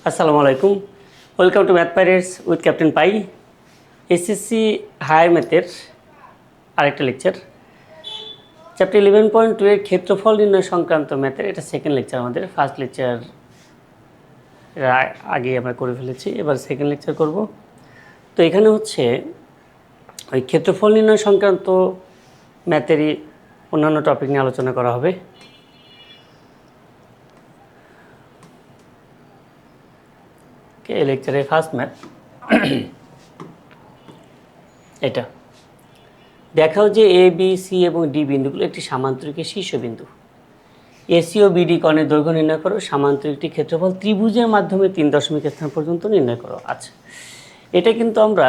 আসসালামু আলাইকুম, welcome to math pirates with captain pi. SSC higher ম্যাথের আরেকটা লেকচার, চ্যাপ্টার 11.2 এর ক্ষেত্রফল নির্ণয় সংক্রান্ত ম্যাথের এটা সেকেন্ড লেকচার। আমাদের ফার্স্ট লেকচার আগে আমরা করে ফেলেছি, এবার সেকেন্ড লেকচার করব। তো এখানে হচ্ছে ওই ক্ষেত্রফল নির্ণয় সংক্রান্ত ম্যাথেরই অন্যান্য টপিক নিয়ে আলোচনা করা হবে। এই লেকচারে ফার্স্ট ম্যাথ এটা দেখাও যে এ বি সি এবং ডি বিন্দুগুলো একটি সামান্তরিকের শীর্ষবিন্দু। এসি ও বিডি কর্ণের দৈর্ঘ্য নির্ণয় করো, সামান্তরিকটি ক্ষেত্রফল ত্রিভুজের মাধ্যমে 3 দশমিক স্থান পর্যন্ত নির্ণয় করো। আচ্ছা, এটা কিন্তু আমরা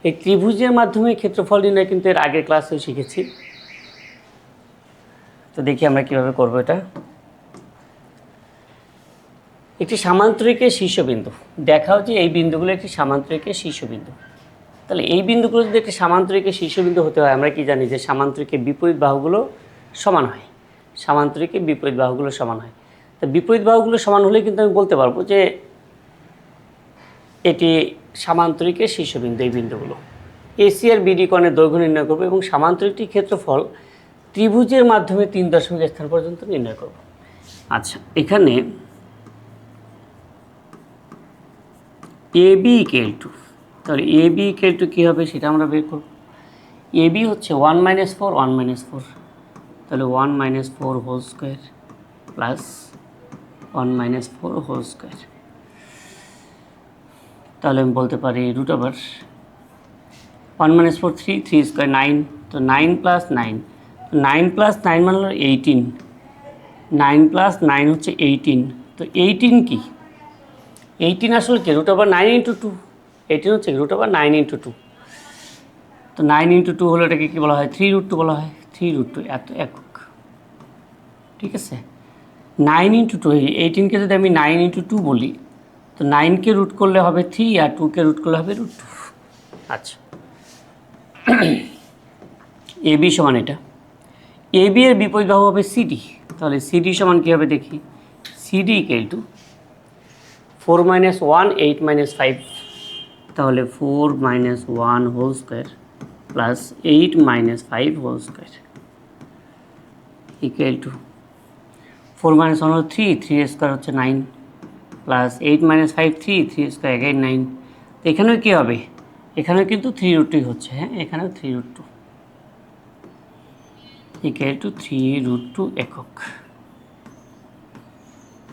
এই ত্রিভুজের মাধ্যমে ক্ষেত্রফল নির্ণয় কিন্তু এর আগের ক্লাসেও শিখেছি। তো দেখি আমরা কীভাবে করবো এটা। একটি সামান্তরিকের শীর্ষবিন্দু দেখাও যে এই বিন্দুগুলো একটি সামান্তরিকের শীর্ষবিন্দু। তাহলে এই বিন্দুগুলো যদি একটি সামান্তরিকের শীর্ষবিন্দু হতে হয়, আমরা কি জানি যে সামান্তরিকের বিপরীত বাহুগুলো সমান হয়। সামান্তরিকের বিপরীত বাহুগুলো সমান হয়। তো বিপরীত বাহুগুলো সমান হলে কিন্তু আমি বলতে পারবো যে এটি সামান্তরিকের শীর্ষবিন্দু। এই বিন্দুগুলো এসি আর বিডি কোণের দৈর্ঘ্য নির্ণয় করবো এবং সামান্তরিকটি ক্ষেত্রফল ত্রিভুজের মাধ্যমে 3 দশমিক স্থান পর্যন্ত নির্ণয় করব। আচ্ছা, এখানে এ বি ইকুয়াল টু, তাহলে এ বি ইকুয়াল টু কী হবে সেটা আমরা বের করব। এ বি হচ্ছে 1 - 4 1 - 4, তাহলে 1 - 4 whole square plus 1 - 4 whole square. তাহলে আমি বলতে পারি রুট ওভার 1 - 4 3 3 স্কোয়ার 9, তো 9 + 9, 9 + 9 মানে হলো 18, 9 + 9 হচ্ছে 18। তো 18 কি? 18 আসলে কি? Root over 9 × 2। 18 হচ্ছে রুট ওভার 9 × 2। তো 9 × 2 হলো এটাকে কী বলা হয়? 3√2 বলা হয়। 3√2 এত একক, ঠিক আছে। 9 × 2, 18কে যদি আমি 9 × 2 বলি, তো 9কে রুট করলে হবে 3 আর 2কে রুট করলে হবে √2। আচ্ছা, এ বি সমান এটা। এ বি এর বিপরীত বাহু হবে সিডি। তাহলে সিডি সমান কী হবে দেখি। সিডি ইকুয়াল টু 4 - 1 8 - 5, তাহলে 4 - 1 whole square plus 8 - 5 whole square equal to 4 - 1 হলো 3, 3 স্কোয়ার হচ্ছে 9 প্লাস 8 - 5 3, 3 স্কোয়ার এগেইন 9। তো এখানেও কী হবে? এখানেও কিন্তু 3√2 হচ্ছে। হ্যাঁ, এখানেও 3√2 ইকুয়াল টু 3√2 একক।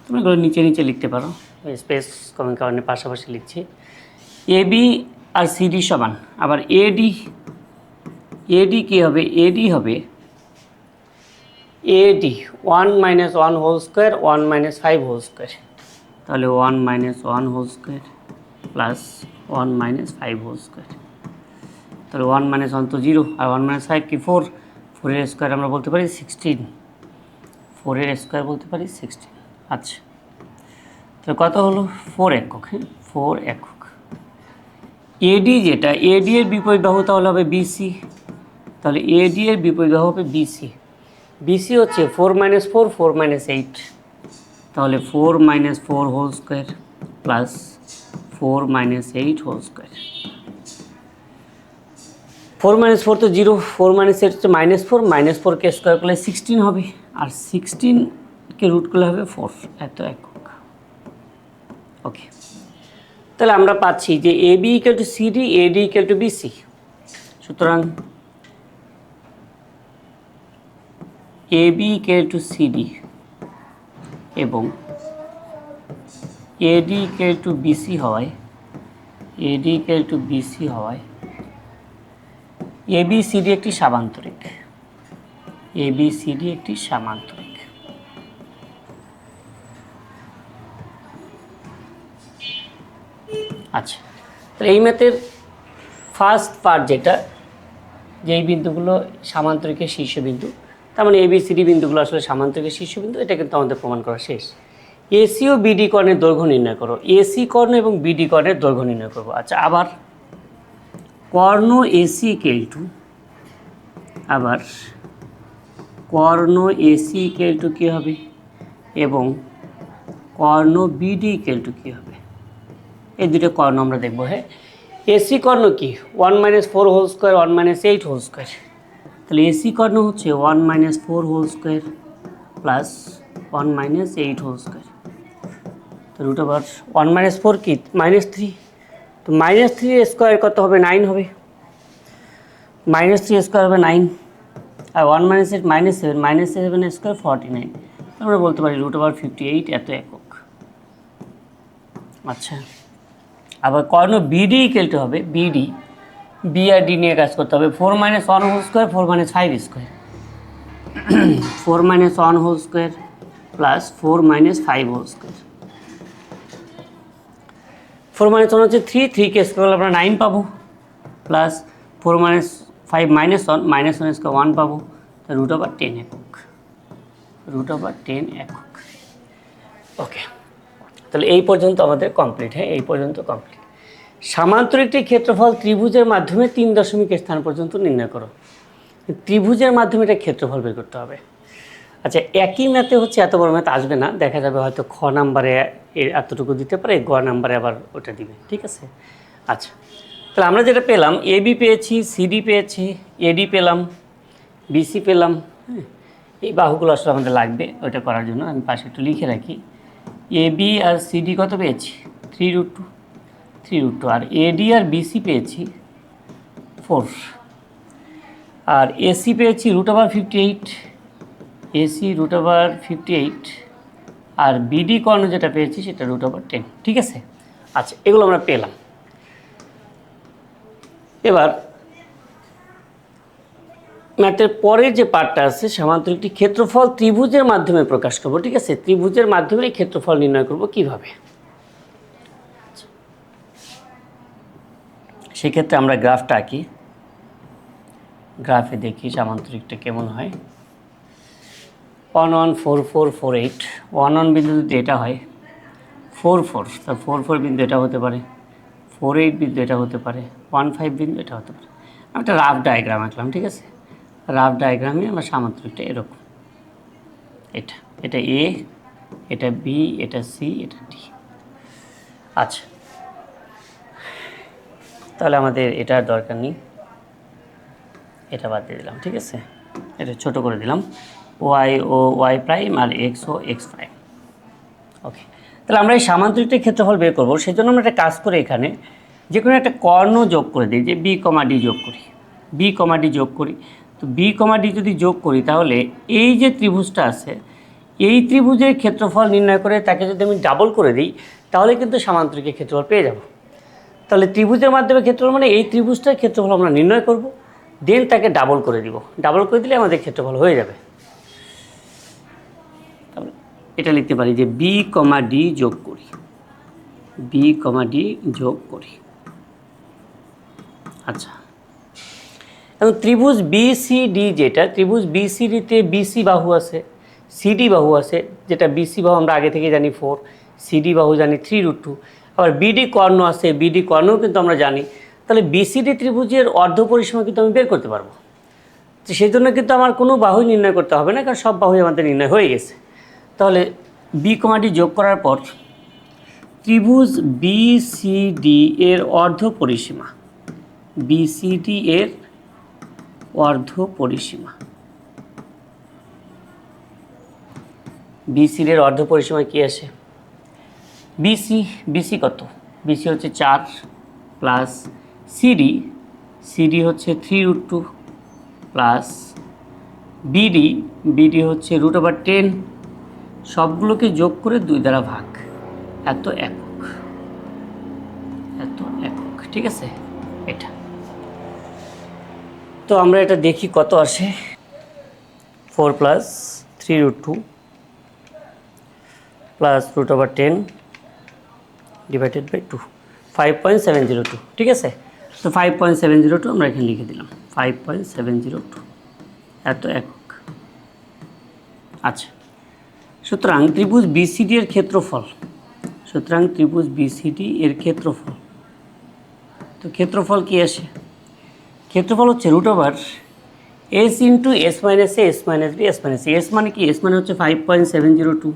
তুমি এগুলো নিচে নিচে লিখতে পারো, স্পেস কমের কারণে পাশাপাশি লিখছি। এ বি আর সিডি সমান, আবার এডি কী হবে? এডি হবে AD 1 - 1 whole square 1 - 5 whole square, তাহলে 1 - 1 whole square plus 1 - 5 whole square. তাহলে 1 - 1 তো 0 আর 1 - 5 কি 4, 4-এর স্কোয়ার আমরা বলতে পারি 16, 4-এর স্কোয়ার বলতে পারি 16। আচ্ছা, তাহলে কত হলো? 4 একক। হ্যাঁ, 4 একক। এডি যেটা, এডি এর বিপরীত বাহু তাহলে হবে বিসি। তাহলে এডি এর বিপরীত বাহু হবে বিসি। বিসি হচ্ছে 4 - 4 4 - 8, তাহলে 4 - 4 whole square plus 4 - 8 whole square. 4 - 4 তো 0, 4 - 8 হচ্ছে -4, -4কে স্কোয়ার করলে 16 হবে আর 16কে রুট করলে হবে 4, এত একক। ওকে, তাহলে আমরা পাচ্ছি যে A B equal to CD, AD equal to BC. সুতরাং A B equal to CD এবং এডি ইকুয়াল টু বিসি হওয়ায় এবিসিডি একটি সামান্তরিক। এবিসিডি একটি সামান্তরিক। আচ্ছা, তাহলে এই ম্যাথের ফার্স্ট পার্ট যেটা, যেই বিন্দুগুলো সামান্তরিকের শীর্ষবিন্দু, তার মানে এবিসিডি বিন্দুগুলো আসলে সামান্তরিকের শীর্ষবিন্দু, এটা কিন্তু আমাদের প্রমাণ করা শেষ। এসি ও বিডি কর্ণের দৈর্ঘ্য নির্ণয় করো। এসি কর্ণ এবং বিডি কর্ণের দৈর্ঘ্য নির্ণয় করবো। আচ্ছা, আবার কর্ণ এসি ইকুয়াল টু, আবার কর্ণ এসি ইকুয়াল টু কী হবে এবং কর্ণ বিডি ইকুয়াল টু কী হবে, এই দুটো কর্ণ আমরা দেখবো। হ্যাঁ, এসি কর্ণ কি 1 - 4 হোল স্কোয়ার 1 - 8 হোল স্কোয়ার, তাহলে এসি কর্ণ হচ্ছে 1 - 4 whole square plus 1 - 8 whole square. তো রুট ওভার 1 - 4 কি -3, তো -3 স্কোয়ার কত হবে 9 হবে, -3 স্কোয়ার হবে 9, আর 1 - 8 -7 -7 স্কোয়ার 49, আমরা বলতে পারি রুট ওভার 58 এত একক। আচ্ছা, আবার কর্ণ বিডি ইকুয়াল টু হবে বিডি, বি আর ডি নিয়ে কাজ করতে হবে 4 - 1 whole square 4 - 5 square 4 - 1 whole square plus 4 - 5 whole square. 4 - 1 হচ্ছে 3, 3 কে স্কোয়ার আমরা 9 পাবো, প্লাস 4 - 5 - 1 স্কোয়ার 1 পাবো, তো রুট ওভার 10 একক, রুট ওভার 10 একক। ওকে, তাহলে এই পর্যন্ত আমাদের কমপ্লিট। হ্যাঁ, এই পর্যন্ত কমপ্লিট। সামান্তরিকটির ক্ষেত্রফল ত্রিভুজের মাধ্যমে 3 দশমিক স্থান পর্যন্ত নির্ণয় করো। ত্রিভুজের মাধ্যমে এটা ক্ষেত্রফল বের করতে হবে। আচ্ছা, একই ম্যাথে হচ্ছে এত বড় ম্যাথ আসবে না, দেখা যাবে হয়তো খ নাম্বারে এতটুকু দিতে পারে, গ নাম্বারে আবার ওটা দিবে, ঠিক আছে। আচ্ছা, তাহলে আমরা যেটা পেলাম এবি পেয়েছি, সিডি পেয়েছি, এডি পেলাম, বিসি পেলাম। হ্যাঁ, এই বাহুগুলো আসলে আমাদের লাগবে ওইটা করার জন্য, আমি পাশে একটু লিখে রাখি। এবি আর সিডি কত পেয়েছি 3√2, আর এডি আর বিসি পেয়েছি 4, আর এসি পেয়েছি root over 58, AC root over 58, আর বিডি কর্ণ যেটা পেয়েছি সেটা রুট ওভার 10, ঠিক আছে। আচ্ছা, এগুলো আমরা পেলাম। এবার ম্যাথের পরের যে পার্টটা আছে, সামান্তরিকটি ক্ষেত্রফল ত্রিভুজের মাধ্যমে প্রকাশ করবো, ঠিক আছে। ত্রিভুজের মাধ্যমে ক্ষেত্রফল নির্ণয় করব কিভাবে, সেক্ষেত্রে আমরা গ্রাফটা আঁকি। গ্রাফে দেখি সামান্তরিকটা কেমন হয়। 1 1 4 4 4 8, 1 1 বিন্দু যদি এটা হয় 4 4, তা 4 4 বিন্দু এটা হতে পারে, 4 8 বিন্দু এটা হতে পারে, 1 5 বিন্দু এটা হতে পারে। আমি একটা রাফ ডায়াগ্রাম আঁকলাম, ঠিক আছে। রাফ ডায়াগ্রামে আমরা সামান্তরিকটা এরকম, এটা এ, এটা বি, এটা সি, এটা ডি। আচ্ছা, তাহলে আমাদের এটার দরকার নেই, এটা বাদ দিয়ে দিলাম, ঠিক আছে। এটা ছোট করে দিলাম, ওয়াই ও ওয়াই প্রাইম আর এক্স ও এক্স প্রাইম। ওকে, তাহলে আমরা এই সামান্তরিকটির ক্ষেত্রফল বের করবো। সেই জন্য আমরা একটা কাজ করে এখানে যে কোনো একটা কর্ণ যোগ করে দিই, যে বি কমা ডি যোগ করি, বি কমা ডি যোগ করি। তো বি কমা ডি যদি যোগ করি তাহলে এই যে ত্রিভুজটা আছে, এই ত্রিভুজের ক্ষেত্রফল নির্ণয় করে তাকে যদি আমি ডাবল করে দিই তাহলে কিন্তু সামান্তরিকের ক্ষেত্রফল পেয়ে যাব। তাহলে ত্রিভুজের মাধ্যমে ক্ষেত্রফল মানে এই ত্রিভুজটার ক্ষেত্রফল আমরা নির্ণয় করব, দেন তাকে ডাবল করে দিব। ডাবল করে দিলে আমাদের ক্ষেত্রফল হয়ে যাবে। তাহলে এটা লিখতে পারি যে বি কমা ডি যোগ করি, বি কমা ডি যোগ করি। আচ্ছা, এবং ত্রিভুজ বিসিডি, যেটা ত্রিভুজ বিসিডিতে বিসি বাহু আছে, সিডি বাহু আছে, যেটা বিসি বাহু আমরা আগে থেকে জানি 4, সিডি বাহু জানি 3√2, আবার বিডি কর্ণ আছে, বিডি কর্ণও কিন্তু আমরা জানি। তাহলে বিসিডি ত্রিভুজের অর্ধ পরিসীমা কিন্তু আমি বের করতে পারবো। তো সেই জন্য কিন্তু আমার কোনো বাহুই নির্ণয় করতে হবে না, কারণ সব বাহুই আমাদের নির্ণয় হয়ে গেছে। তাহলে বি কমাটি যোগ করার পর ত্রিভুজ বিসিডি এর অর্ধ পরিসীমা, বিসিডি এর অর্ধ পরিসীমা, বিসিডি এর অর্ধ পরিসীমা কি আসে, বিসি কত, বিসি হচ্ছে 4 প্লাস সিডি হচ্ছে 3√2 প্লাস বিডি হচ্ছে √10, সবগুলোকে যোগ করে 2 দ্বারা ভাগ, এত একক, ঠিক আছে। এটা তো আমরা এটা দেখি কত আসে, 4 প্লাস 3√2 প্লাস √10 ডিভাইডেড বাই 2, 5.702, ঠিক আছে। তো 5.702 আমরা এখানে লিখে দিলাম, 5.702 এত একক। আচ্ছা, সুতরাং ত্রিভুজ বিসিডি এর ক্ষেত্রফল, সুতরাং ত্রিভুজ বিসিডি এর ক্ষেত্রফল, তো ক্ষেত্রফল কি আসে, ক্ষেত্রফল হচ্ছে √S into S - A S - B S - C। S মানে কি, এস মানে হচ্ছে 5.702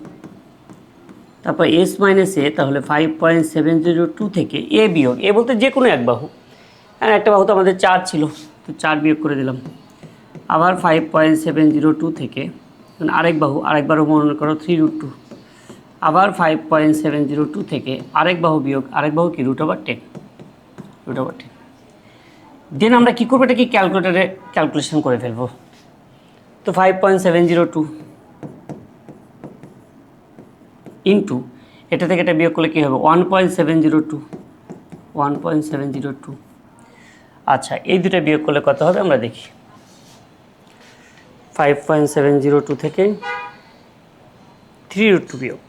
তারপর এস মাইনাস এ, তাহলে 5.702 থেকে এ বিয়োগ, এ বলতে যে কোনো এক বাহু, আর একটা বাহু তো আমাদের 4 ছিল, তো 4 বিয়োগ করে দিলাম। আবার 5.702 থেকে আরেক বাহু মনে করো 3√2, আবার 5.702 থেকে আরেক বাহু বিয়োগ, আরেক বাহু কি √10, √10। দেন আমরা কী করবো, এটা কি ক্যালকুলেটারে ক্যালকুলেশন করে ফেলবো। তো 5.702 ইন্টু এটা থেকে এটা বিয়োগ করলে কী হবে 1.702। আচ্ছা, এই দুটো বিয়োগ করলে কত হবে আমরা দেখি। 5.702 থেকে 3√2 বিয়োগ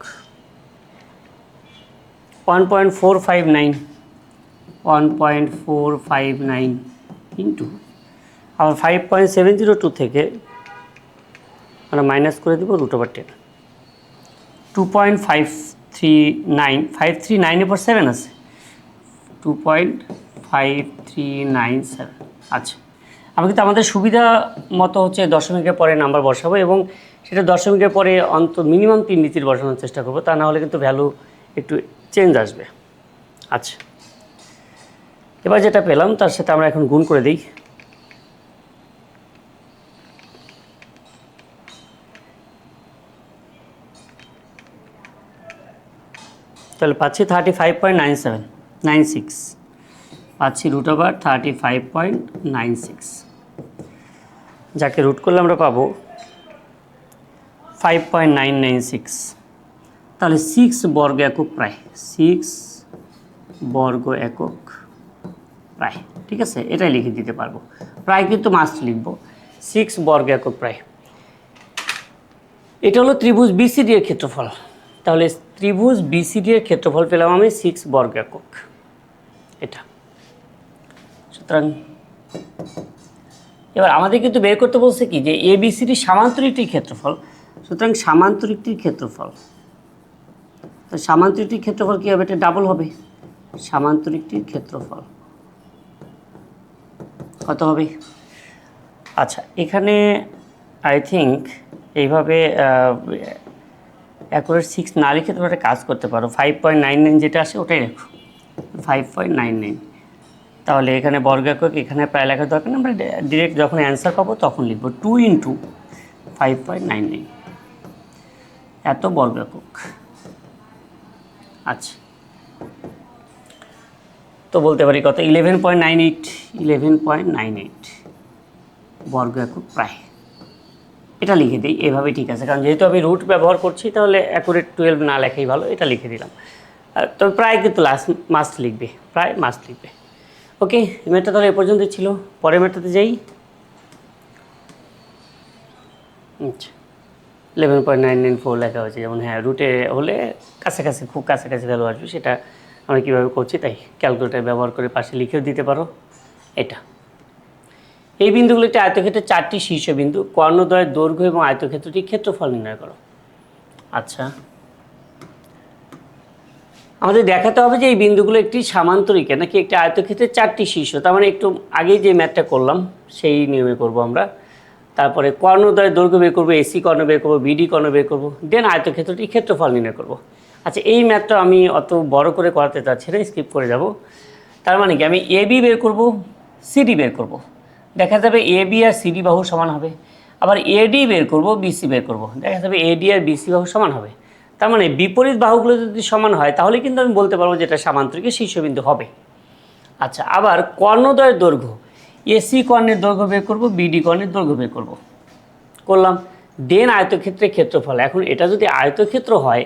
1.459 ইন্টু আবার 5.702 থেকে আমরা মাইনাস করে দেবো √10, 2.539 পর 7 আছে, 2.5397। আচ্ছা, আমরা কিন্তু আমাদের সুবিধা মতো হচ্ছে দশমিকের পরে নাম্বার বসাবো এবং সেটা দশমিকের পরে মিনিমাম 3 ডিজিট বসানোর চেষ্টা করবো, তা না হলে কিন্তু ভ্যালু একটু চেঞ্জ আসবে। আচ্ছা, এবার যেটা পেলাম তার সাথে আমরা এখন গুণ করে দিই। তাহলে পাচ্ছি 35.96, পাচ্ছি √35.96, যাকে রুট করলে আমরা পাবো 5.996। তাহলে 6 বর্গ একক প্রায়, 6 বর্গ একক প্রায়, ঠিক আছে, এটাই লিখে দিতে পারবো। প্রায় কিন্তু মাস্ট লিখবো, 6 বর্গ একক প্রায়। এটা হলো ত্রিভুজ বিসিডি এর ক্ষেত্রফল। তাহলে ত্রিভুজ বিসিডি এর ক্ষেত্রফল পেলাম আমি 6 বর্গ একক, এটা। সুতরাং এবার আমাদের কিন্তু বের করতে বলছে কি যে এবিসিডি সামান্তরিকটির ক্ষেত্রফল। সুতরাং সামান্তরিকটির ক্ষেত্রফল, তো সামান্তরিকটির ক্ষেত্রফল কী হবে, এটা ডাবল হবে। সামান্তরিকটির ক্ষেত্রফল কত হবে? আচ্ছা, এখানে আই থিঙ্ক এইভাবে অ্যাকুরেট 6 না লিখে তোমরা একটা কাজ করতে পারো, 5.99 যেটা আসে ওটাই লেখো, 5.99। তাহলে এখানে বর্গ একক, এখানে প্রায় লেখার দরকার নেই, আমরা ডিরেক্ট যখন অ্যান্সার পাবো তখন লিখবো 2 × 5.99, এত বর্গ একক। আচ্ছা, তো বলতে পারি কত, 11.98 বর্গ একক প্রায়, এটা লিখে দিই এভাবে, ঠিক আছে। কারণ যেহেতু আমি রুট ব্যবহার করছি তাহলে অ্যাকুরেট 12 না লেখাই ভালো, এটা লিখে দিলাম। তবে প্রায় কিন্তু মাস্ট লিখবে, প্রায় মাস্ট লিখবে। ওকে, ম্যাথটা তাহলে এ পর্যন্ত ছিল, পরের ম্যাথটাতে যাই। আচ্ছা, 11.994 লেখা হয়েছে, যেমন হ্যাঁ রুটে হলে কাছাকাছি, খুব কাছাকাছি ভ্যালু আসবে, সেটা আমরা কীভাবে করছি তাই ক্যালকুলেটার ব্যবহার করে পাশে লিখেও দিতে পারো। এটা এই বিন্দুগুলিতে আয়তক্ষেত্রের 4টি শীর্ষবিন্দু, কর্ণদ্বয়ের দৈর্ঘ্য এবং আয়তক্ষেত্রটির ক্ষেত্রফল নির্ণয় করো। আচ্ছা, আমাদের দেখাতে হবে যে এই বিন্দুগুলো একটি সামান্তরিকে নাকি একটি আয়তক্ষেত্রের 4টি শীর্ষ। তার মানে একটু আগেই যে ম্যাথটা করলাম সেই নিয়মে করব আমরা। তারপরে কর্ণদ্বয়ের দৈর্ঘ্য বের করবো, এসি কর্ণ বের করবো, বিডি কর্ণ বের করবো, দেন আয়তক্ষেত্রটির ক্ষেত্রফল নির্ণয় করব। আচ্ছা, এই ম্যাথটা আমি অত বড় করে করাতে চাচ্ছি না, স্কিপ করে যাব। তার মানে কি, আমি এবি বের করব, সিডি বের করব, দেখা যাবে এবি আর সিডি বাহু সমান হবে। আবার এডি বের করব, বিসি বের করব, দেখা যাবে এডি আর বিসি বাহু সমান হবে। তার মানে বিপরীত বাহুগুলো যদি সমান হয় তাহলে কিন্তু আমি বলতে পারবো যে এটা সামান্তরিকের শীর্ষবিন্দু হবে। আচ্ছা, আবার কর্ণদ্বয়ের দৈর্ঘ্য, এসি কর্ণের দৈর্ঘ্য বের করব, বিডি কর্ণের দৈর্ঘ্য বের করব, করলাম। দেন আয়তক্ষেত্রের ক্ষেত্রফল। এখন এটা যদি আয়তক্ষেত্র হয়,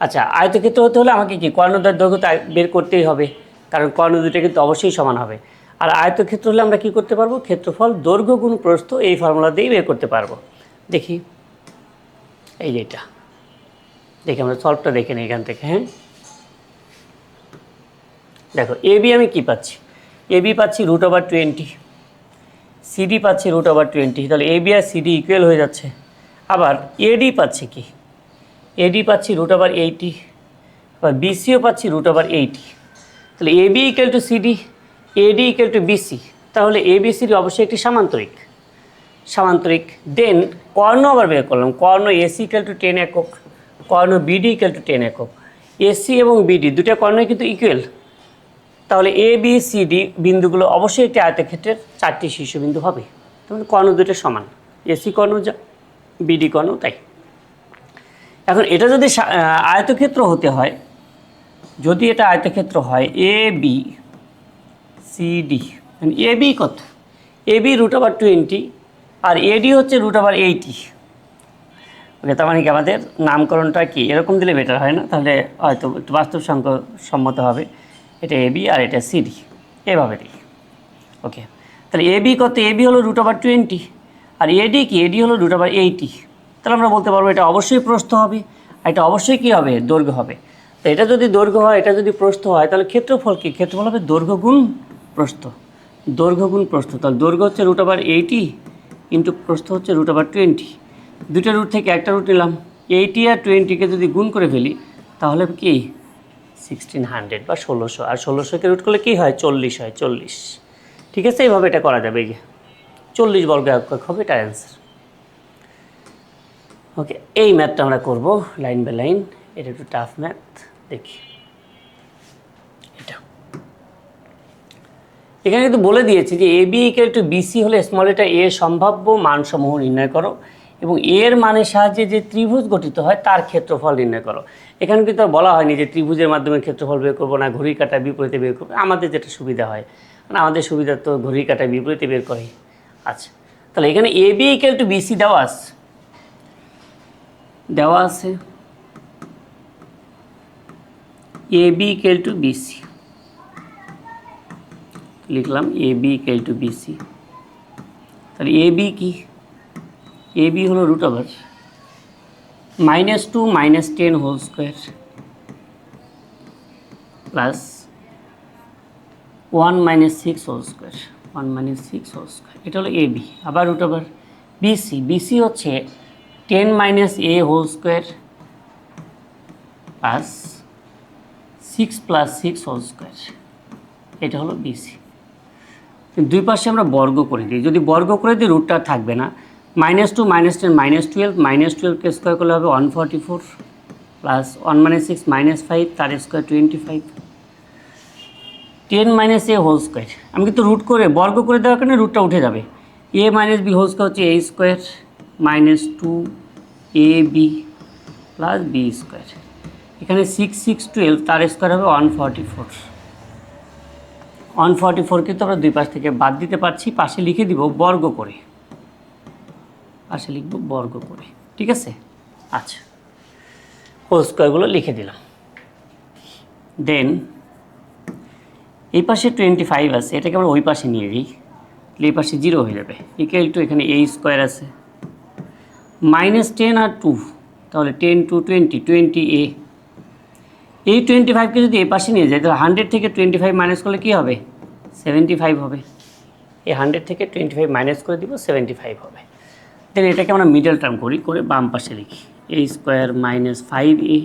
আচ্ছা আয়তক্ষেত্র হতে হলে আমাকে কি কর্ণদ্বয়ের দৈর্ঘ্য বের করতেই হবে, কারণ কর্ণ দুটো কিন্তু অবশ্যই সমান হবে। আর আয়তক্ষেত্র হলে আমরা কি করতে পারবো, ক্ষেত্রফল দৈর্ঘ্য গুণ প্রস্থ, এই ফর্মুলা দিয়েই বের করতে পারবো। দেখি, এই যে এটা দেখি, আমরা সলভটা দেখে নিই এখান থেকে। হ্যাঁ, দেখো এবি আমি কি পাচ্ছি, এবি পাচ্ছি √20, সিডি পাচ্ছি √20, তাহলে এবি আর সিডি ইকুয়াল হয়ে যাচ্ছে। আবার এডি পাচ্ছি কি, এডি পাচ্ছি √80, আবার বিসিও পাচ্ছি √80। তাহলে AB equal to CD, AD equal to BC, তাহলে এবিসিডি অবশ্যই একটি সামান্তরিক। দেন কর্ণ আবার বের করলাম, কর্ণ এসি ইকুয়াল টু 10 একক, কর্ণ বিডি ইকুয়াল টু 10 একক। এসি এবং বিডি দুটো কর্ণই কিন্তু ইকুয়াল, তাহলে এ বি সি ডি বিন্দুগুলো অবশ্যই একটি আয়তক্ষেত্রের 4টি শীর্ষবিন্দু হবে। তাহলে কর্ণ দুটো সমান, এসি কর্ণ যা বিডি কর্ণ তাই। এখন এটা যদি আয়তক্ষেত্র হতে হয়, যদি এটা আয়তক্ষেত্র হয় A B C D, A B কত, এ বি √20 আর এডি হচ্ছে √80। ওকে, তার মানে কি আমাদের নামকরণটা কি এরকম দিলে বেটার হয় না? তাহলে হয়তো একটু বাস্তবসম্মত হবে। এটা এ বি আর এটা সিডি, এভাবে দিই। ওকে, তাহলে এ বি কত, এ বি হলো √20 আর এডি কি, এডি হলো √80। তাহলে আমরা বলতে পারবো এটা অবশ্যই প্রস্থ হবে, আর এটা অবশ্যই কী হবে, দৈর্ঘ্য হবে। তো এটা যদি দৈর্ঘ্য হয়, এটা যদি প্রস্থ হয়, তাহলে ক্ষেত্রফল কি, ক্ষেত্রফল হবে দৈর্ঘ্য গুণ প্রস্থ, দৈর্ঘ্য গুণ প্রস্থ। তাহলে দৈর্ঘ্য হচ্ছে √80 ইন্টু প্রস্থ হচ্ছে √20। দুটো রুট থেকে একটা রুট নিলাম, 80 আর 20কে যদি গুণ করে ফেলি তাহলে কি 1600 বা 1600, আর 1600কে রুট করলে কী হয়, 40 হয়, 40। ঠিক আছে, এইভাবে এটা করা যাবে। এই যে 40 বর্গ একক হবে এটার অ্যান্সার। ওকে, এই ম্যাথটা আমরা করব লাইন বাই লাইন। এটা একটু টাফ ম্যাথ, দেখি। এটা এখানে কিন্তু বলে দিয়েছি যে A B equal to BC হলে স্মল এটা এ সম্ভাব্য মানসমূহ নির্ণয় করো এবং এর মানের সাহায্যে যে ত্রিভুজ গঠিত হয় তার ক্ষেত্রফল নির্ণয় করো। এখানে কিন্তু বলা হয়নি যে ত্রিভুজের মাধ্যমে ক্ষেত্রফল বের করবো না ঘড়ির কাঁটা বিপরীতে বের করবো, আমাদের যেটা সুবিধা হয়, মানে আমাদের সুবিধা তো ঘড়ির কাঁটা বিপরীতে বের করি। আচ্ছা, তাহলে এখানে এ বি ইকুয়াল টু বিসি দেওয়া আছে এ বি ইকুয়াল টু বিসি, লিখলাম এ বি ইকুয়াল টু বিসি। তাহলে এ বি কি, এ বি হলো √2 - 10 whole square plus 1 - 6 whole square, 1 - 6 whole square. এটা হলো এ বি। আবার √2 বিসি, বিসি হচ্ছে 10 - a whole square plus 6 + 6 whole square. এটা হলো বিসি। দুই পাশে আমরা বর্গ করে দিই, যদি বর্গ করে দিই রুটটা থাকবে না। -2 - 10 -12, -12কে স্কোয়ার করলে হবে 144 প্লাস 1 - 6 -5 তার স্কোয়ার 25, 10 - a হোল স্কোয়ার। আমি কিন্তু রুট করে বর্গ করে দেওয়ার কারণে রুটটা উঠে যাবে। a - b হোল স্কোয়ার হচ্ছে a square -2ab plus b square. এখানে 6 6 12 তার স্কোয়ার হবে 144। 144 কিন্তু আমরা দুই পাশ থেকে বাদ দিতে পারছি, পাশে লিখে দিব বর্গ করে, পাশে লিখব বর্গ করে। ঠিক আছে, আচ্ছা, হোল স্কোয়ারগুলো লিখে দিলাম। দেন এই পাশে 25 আছে, এটাকে আমরা ওই পাশে নিয়ে দিই, এই পাশে 0 হয়ে যাবে। ইকুয়াল টু এখানে a স্কোয়ার আছে -10 আর 2, তাহলে 10 2 20, 20a। এই 25কে যদি এই পাশে নিয়ে যায় তাহলে 100 থেকে 25 মাইনাস করলে কী হবে, 75 হবে। এই 100 থেকে 25 মাইনাস করে দিব, 75 হবে। দেন এটাকে আমরা মিডল টার্ম করি, করে বাম পাশে লিখি a square -5a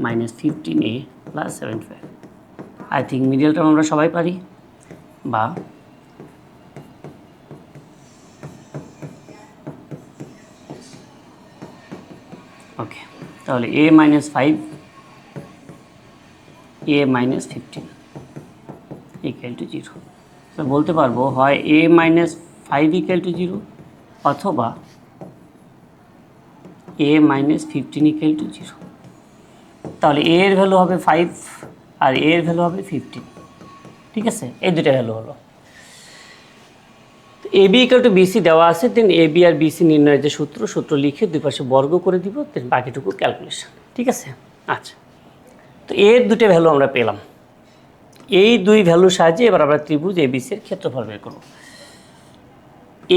-15a plus 75। I think middle term আমরা সবাই পারি, বা ওকে, তাহলে a - 5 a - 15 ইকুয়াল টু 0। তো বলতে পারবো হয় a - 5 ইকুয়াল টু 0 অথবা a - 15 ইকুয়াল টু 0। তাহলে a এর ভ্যালু হবে 5 আর a এর ভ্যালু হবে 15। ঠিক আছে, এই দুটো ভ্যালু হলো। এ বি ইকুয়াল টু বিসি দেওয়া আছে, দেন এ বি আর বিসি নির্ণয়ের যে সূত্র লিখে দুই পাশে বর্গ করে দিব, দেন বাকিটুকু ক্যালকুলেশন। ঠিক আছে, আচ্ছা, তো এর দুটো ভ্যালু আমরা পেলাম। এই দুই ভ্যালুর সাহায্যে এবার আমরা ত্রিভুজ এ বিসির ক্ষেত্রফল বের করব।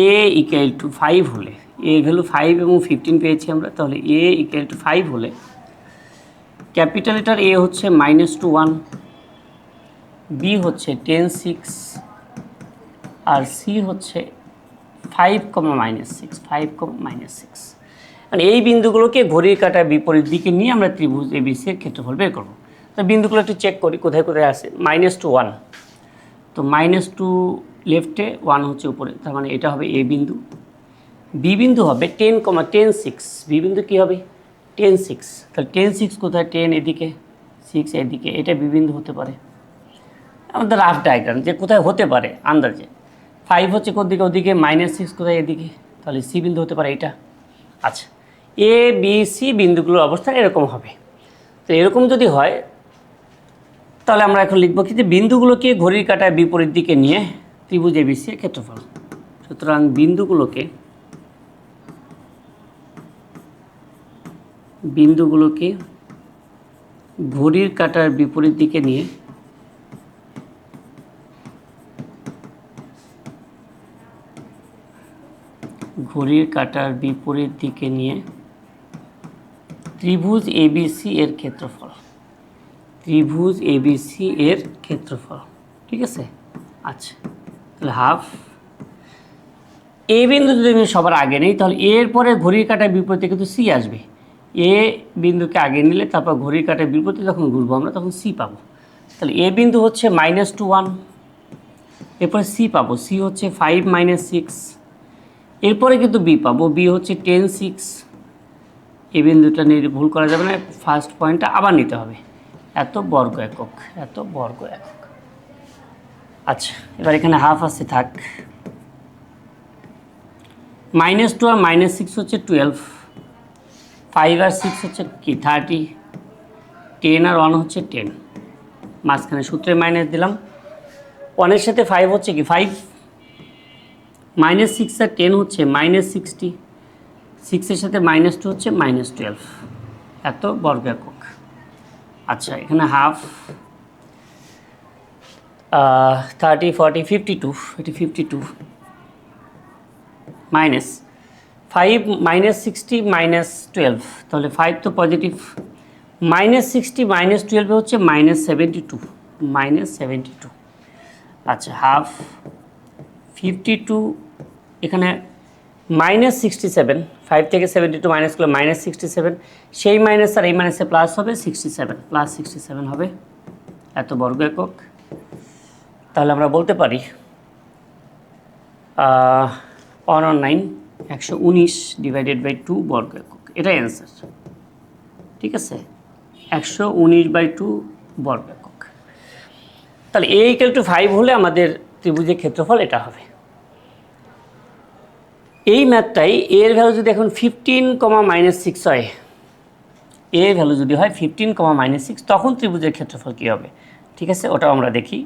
এ ইকুয়াল টু 5 হলে, এ ভ্যালু 5 এবং 15 পেয়েছি আমরা, তাহলে এ ইকুয়াল টু 5 হলে ক্যাপিটাল লেটার এ হচ্ছে -2 1, বি হচ্ছে 10 6 আর সি হচ্ছে 5, -6, 5, -6। মানে এই বিন্দুগুলোকে ঘড়ির কাঁটার বিপরীত দিকে নিয়ে আমরা ত্রিভুজ এবিসি এর ক্ষেত্রফল বের করব। তো বিন্দুগুলো একটু চেক করি কোথায় কোথায় আছে। -2 1, তো -2 লেফটে, 1 হচ্ছে উপরে, তার মানে এটা হবে এ বিন্দু। বি বিন্দু হবে 10, 10 6, বি বিন্দু কী হবে 10 6, তাহলে 10 6 কোথায়, 10 এদিকে, 6 এদিকে, এটা বি বিন্দু হতে পারে। আমাদের রাফ ডায়াগ্রাম যে কোথায় হতে পারে আন্দাজে। 5 হচ্ছে কোদিকে, ওদিকে, -6 কোথায়, এদিকে, তাহলে সি বিন্দু হতে পারে এটা। আচ্ছা, এ বি সি বিন্দুগুলোর অবস্থান এরকম হবে। তো এরকম যদি হয় তাহলে আমরা এখন লিখব কি, যে বিন্দুগুলোকে ঘড়ির কাঁটার বিপরীত দিকে নিয়ে ত্রিভুজ এবিসি এর ক্ষেত্রফল। সুতরাং বিন্দুগুলোকে ঘড়ির কাঁটার বিপরীত দিকে নিয়ে ত্রিভুজ এবিসি এর ক্ষেত্রফল, ঠিক আছে। আচ্ছা, তাহলে হাফ এ বিন্দু যদি আমি সবার আগে নেই তাহলে এর পরে ঘড়ির কাঁটার বিপরীতে কিন্তু সি আসবে। এ বিন্দুকে আগে নিলে তারপর ঘড়ির কাঁটার বিপরীতে যখন ঘুরবো আমরা তখন সি পাবো। তাহলে এ বিন্দু হচ্ছে -2 1, এরপরে সি পাবো, সি হচ্ছে 5 -6, এরপরে কিন্তু বি পাবো, বি হচ্ছে 10 6। এই বিন্দুটা নিয়ে ভুল করা যাবে না, ফার্স্ট পয়েন্টটা আবার নিতে হবে, এত বর্গ একক। আচ্ছা, এবার এখানে হাফ আসছে, থাক। -2 আর -6 হচ্ছে 12, 5 আর 6 হচ্ছে কি 30, 10 আর 1 হচ্ছে 10, মাঝখানে সূত্রে মাইনাস দিলাম। 1 এর সাথে 5 হচ্ছে কি 5, -6 আর 10 হচ্ছে -60, 6 এর সাথে -2 হচ্ছে -12, এত বর্গ একক। আচ্ছা, এখানে হাফ 30 40 52, এটি 52 মাইনাস 5 -60 -12, তাহলে 5 তো পজিটিভ, -60 -12 হচ্ছে -72। আচ্ছা, হাফ 52, এখানে -67, 5 থেকে 72 মাইনাস করলে -67, সেই মাইনাস আর এই মাইনাসে প্লাস হবে 67, +67 হবে, এত বর্গ একক। তাহলে আমরা বলতে পারি 119 119/2 বর্গ একক, এটাই অ্যান্সার, ঠিক আছে। 119/2 বর্গ একক। তাহলে a = 5 হলে আমাদের ত্রিভুজের ক্ষেত্রফল এটা হবে। এই ম্যাথটাই এর ভ্যালু যদি এখন 15, -6 হয়, এর ভ্যালু যদি হয় 15, -6, তখন ত্রিভুজের ক্ষেত্রফল কী হবে, ঠিক আছে, ওটাও আমরা দেখি।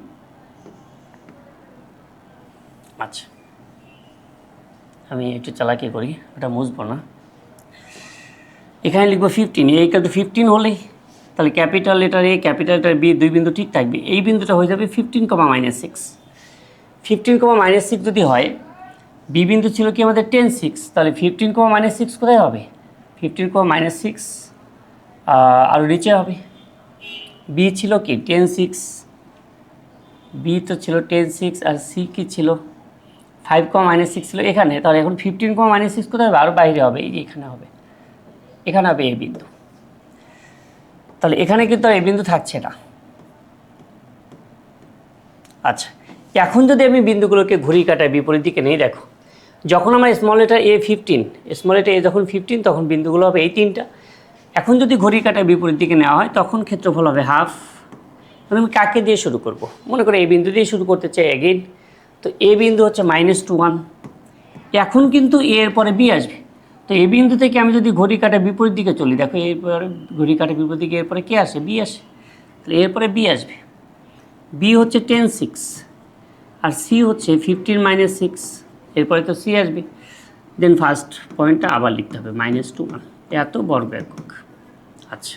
আচ্ছা, আমি একটু চালাকি করি, ওটা মুছবো না। এখানে লিখবো 15, a = 15 হলেই তাহলে capital letter A, capital letter be, দুই বিন্দু ঠিক থাকবে। এই বিন্দুটা হয়ে যাবে 15, -6। 15, -6 যদি হয়, বি বিন্দু ছিল কি আমাদের 10 6, তাহলে 15, -6 কোথায় হবে, 15, -6 আরও নিচে হবে। বি ছিল কি 10 6, বি তো ছিল 10 6, আর সি কি ছিল 5, -6 ছিল এখানে, তাহলে এখন 15, -6 কোথায় হবে, আরও বাইরে হবে, এই যে এখানে হবে, এখানে হবে এ বিন্দু। তাহলে এখানে কিন্তু আর এ বিন্দু থাকছে না। আচ্ছা, এখন যদি আমি বিন্দুগুলোকে ঘড়ির কাঁটার বিপরীত দিকে নেই, দেখো যখন আমার স্মল লেটার এ 15, স্মল লেটার এ যখন 15, তখন বিন্দুগুলো হবে এই তিনটা। এখন যদি ঘড়ির কাঁটার বিপরীত দিকে নেওয়া হয় তখন ক্ষেত্রফল হবে হাফ। আমি কাকে দিয়ে শুরু করব, মনে করে এই বিন্দু দিয়ে শুরু করতে চাই এগেইন। তো এ বিন্দু হচ্ছে -2 1, এখন কিন্তু এর পরে বি আসবে। তো এই বিন্দু থেকে আমি যদি ঘড়ির কাঁটার বিপরীত দিকে চলি, দেখো এরপরে ঘড়ির কাঁটার বিপরীত দিকে এরপরে কে আসে, বি আসে, তাহলে এরপরে বি আসবে। বি হচ্ছে 10 6, আর সি হচ্ছে 15 -6, এরপরে তো সি আসবে। দেন ফার্স্ট পয়েন্টটা আবার লিখতে হবে -2 1, এত বর্গ একক। আচ্ছা,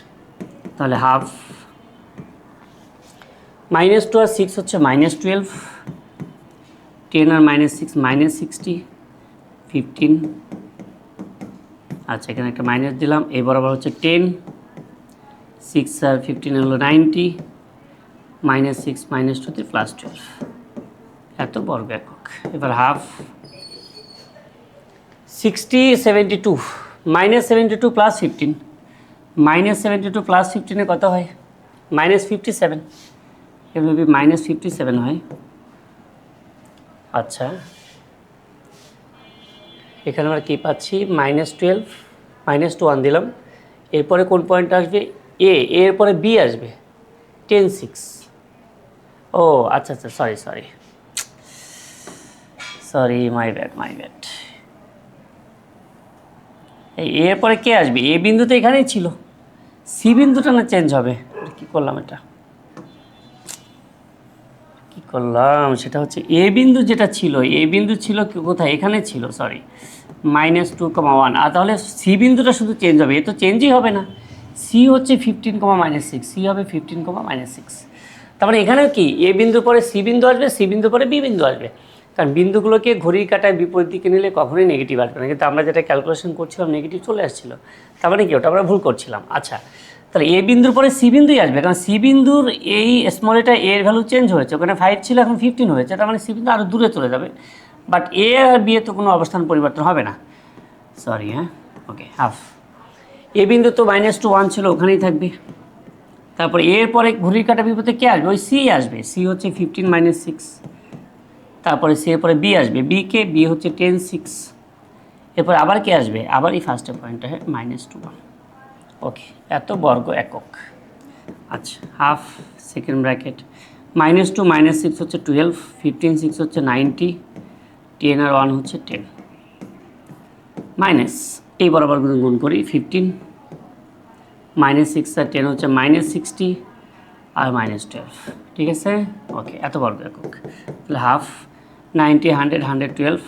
তাহলে হাফ, -2 আর 6 হচ্ছে -12, 10 আর -6 -60, 15। আচ্ছা, এখানে একটা মাইনাস দিলাম, এই বরাবর হচ্ছে 10, 6 আর 15 হলো 90, -6 -2 +12, এত বর্গ একক। এবার হাফ 60 72, -72 + 15, -72 + 15 কত হয়, -57, এভাবে -57 হয়। আচ্ছা, এখানে আমরা কী পাচ্ছি, -12, -2 1 দিলাম, এরপরে কোন পয়েন্ট আসবে? এরপরে বি আসবে 10 6। ও আচ্ছা আচ্ছা, সরি, মাই ব্যাড। এই এরপরে কে আসবে? এ বিন্দু তো এখানেই ছিল, সি বিন্দুটা না চেঞ্জ হবে। কি করলাম সেটা হচ্ছে এ বিন্দু যেটা ছিল, এ বিন্দু ছিল কোথায়? এখানে ছিল, সরি, -2,1। আর তাহলে সি বিন্দুটা শুধু চেঞ্জ হবে, এ তো চেঞ্জই হবে না। সি হচ্ছে 15,-6, সি হবে 15,-6। তার মানে এখানেও কি এ বিন্দুর পরে সি বিন্দু আসবে, সি বিন্দুর পরে বি বিন্দু আসবে। কারণ বিন্দুগুলোকে ঘড়ির কাঁটায় বিপরীত দিকে নিলে কখনোই নেগেটিভ আসবে না, কিন্তু আমরা যেটা ক্যালকুলেশন করছিলাম নেগেটিভ চলে আসছিল। তার মানে কি ওটা আমরা ভুল করছিলাম। আচ্ছা, তাহলে এ বিন্দুর পরে সি বিন্দুই আসবে, কারণ সি বিন্দুর এই স্মল এটা এর ভ্যালু চেঞ্জ হয়েছে, ওখানে 5 ছিল এখন 15 হয়েছে, তার মানে সি বিন্দু আরও দূরে চলে যাবে। But A R B A তো কোনো অবস্থান পরিবর্তন হবে না, সরি, হ্যাঁ, ওকে, হাফ। এ বিন্দু তো -2 1 ছিল, ওখানেই থাকবে। তারপর এরপরে ঘড়ির কাঁটা বিপরীতে কে আসবে? ওই সি আসবে, সি হচ্ছে 15-6। তারপরে সি এরপরে বি আসবে, বি হচ্ছে 10 6। এরপর আবার কে আসবে? আবার এই ফার্স্টের পয়েন্টটা -2 1। ওকে, এত বর্গ একক। আচ্ছা, হাফ সেকেন্ড ব্র্যাকেট, -2 -6 হচ্ছে 12, 15 6 হচ্ছে 90, 10 আর 1 হচ্ছে 10, মাইনাস এই বরাবর গুণ করি, 15 -6 আর 10 হচ্ছে -60 আর -12, ঠিক আছে? ওকে, এত বর্গ একক। তাহলে হাফ 90 100 112,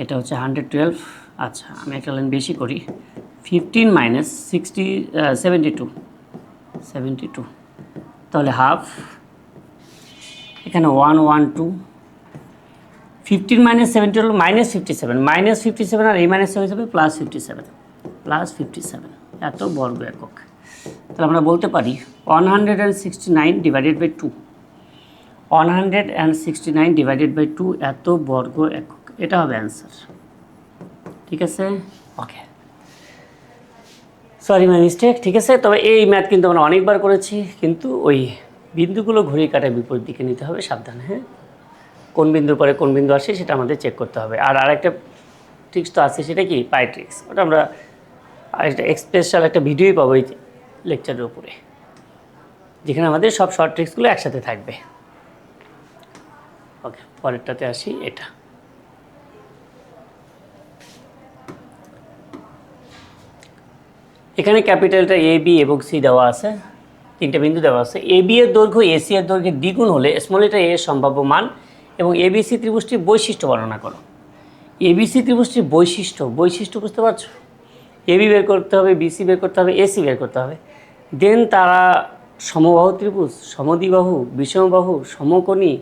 এটা হচ্ছে 112। আচ্ছা, আমি একটা লাইন বেশি করি, 15 - 60 72, তাহলে হাফ, এখানে 1 1 2, 15 - 70 হলো -57 আর এই মাইনাস হয়ে যাবে +57, এত বর্গ একক। তাহলে আমরা বলতে পারি 169 ডিভাইডেড বাই 2, 169 ডিভাইডেড বাই 2 এত বর্গ একক, এটা হবে অ্যান্সার, ঠিক আছে? ওকে, সরি মাই মিস্টেক, ঠিক আছে? তবে এই ম্যাথ কিন্তু আমরা অনেকবার করেছি, কিন্তু ওই বিন্দুগুলো ঘড়ির কাঁটার বিপরীত দিকে নিতে হবে, সাবধানে, হ্যাঁ? কোন বিন্দুর পরে কোন বিন্দু আসে সেটা আমাদের চেক করতে হবে। আর আরেকটা ট্রিক্স তো আছে, সেটা কি? পাই ট্রিক্স। ওটা আমরা আরেকটা স্পেশাল একটা ভিডিওই পাবো এই লেকচারের উপরে, যেখানে আমাদের সব শর্ট ট্রিক্সগুলো একসাথে থাকবে। ওকে, পরেরটাতে আসি। এটা এখানে ক্যাপিটালটা এ বি এবং সি দেওয়া আছে, তিনটে বিন্দু দেওয়া আছে। এ বি এর দৈর্ঘ্য এসি এর দৈর্ঘ্যের দ্বিগুণ হলে স্মল এটা এর সম্ভাব্য মান এবং এবিসি ত্রিভুজটির বৈশিষ্ট্য বর্ণনা করো। এবিসি ত্রিভুজটির বৈশিষ্ট্য বুঝতে পারছো? এবি বের করতে হবে, বিসি বের করতে হবে, এসি বের করতে হবে। দেন তারা সমবাহু ত্রিভুজ, সমদ্বিবাহু, বিষমবাহু, সমকোণী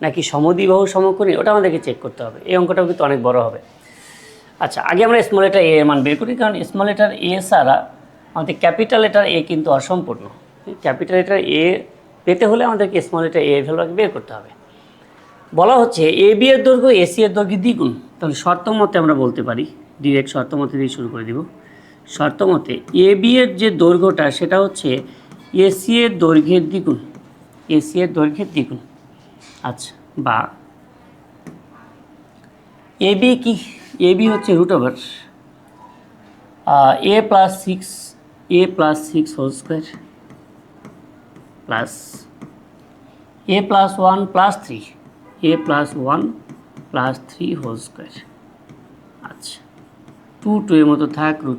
নাকি সমদ্বিবাহু সমকোণী, ওটা আমাদেরকে চেক করতে হবে। এই অঙ্কটাও কিন্তু অনেক বড় হবে। আচ্ছা, আগে আমরা স্মল লেটার এ এর মান বের করি, কারণ স্মল লেটার এ ছাড়া আমাদের ক্যাপিটাল লেটার এ কিন্তু অসম্পূর্ণ। ক্যাপিটাল লেটার এ পেতে হলে আমাদেরকে স্মল লেটার এ এর ভ্যালু বের করতে হবে। বলা হচ্ছে এ বি এর দৈর্ঘ্য এসি এর দৈর্ঘ্যের দ্বিগুণ। তাহলে শর্ত মতে আমরা বলতে পারি, ডিরেক্ট শর্ত মতে দিয়ে শুরু করে দিব। শর্ত মতে এ বি এর যে দৈর্ঘ্যটা সেটা হচ্ছে এসি এর দৈর্ঘ্যের দ্বিগুণ, এসি এর দৈর্ঘ্যের দ্বিগুণ। আচ্ছা, বা এ বি কি? এ বি হচ্ছে √a + 6 whole square plus a + 1 + 3, a + 1 + 3 whole square. আচ্ছা, 2 এর মতো থাক, √।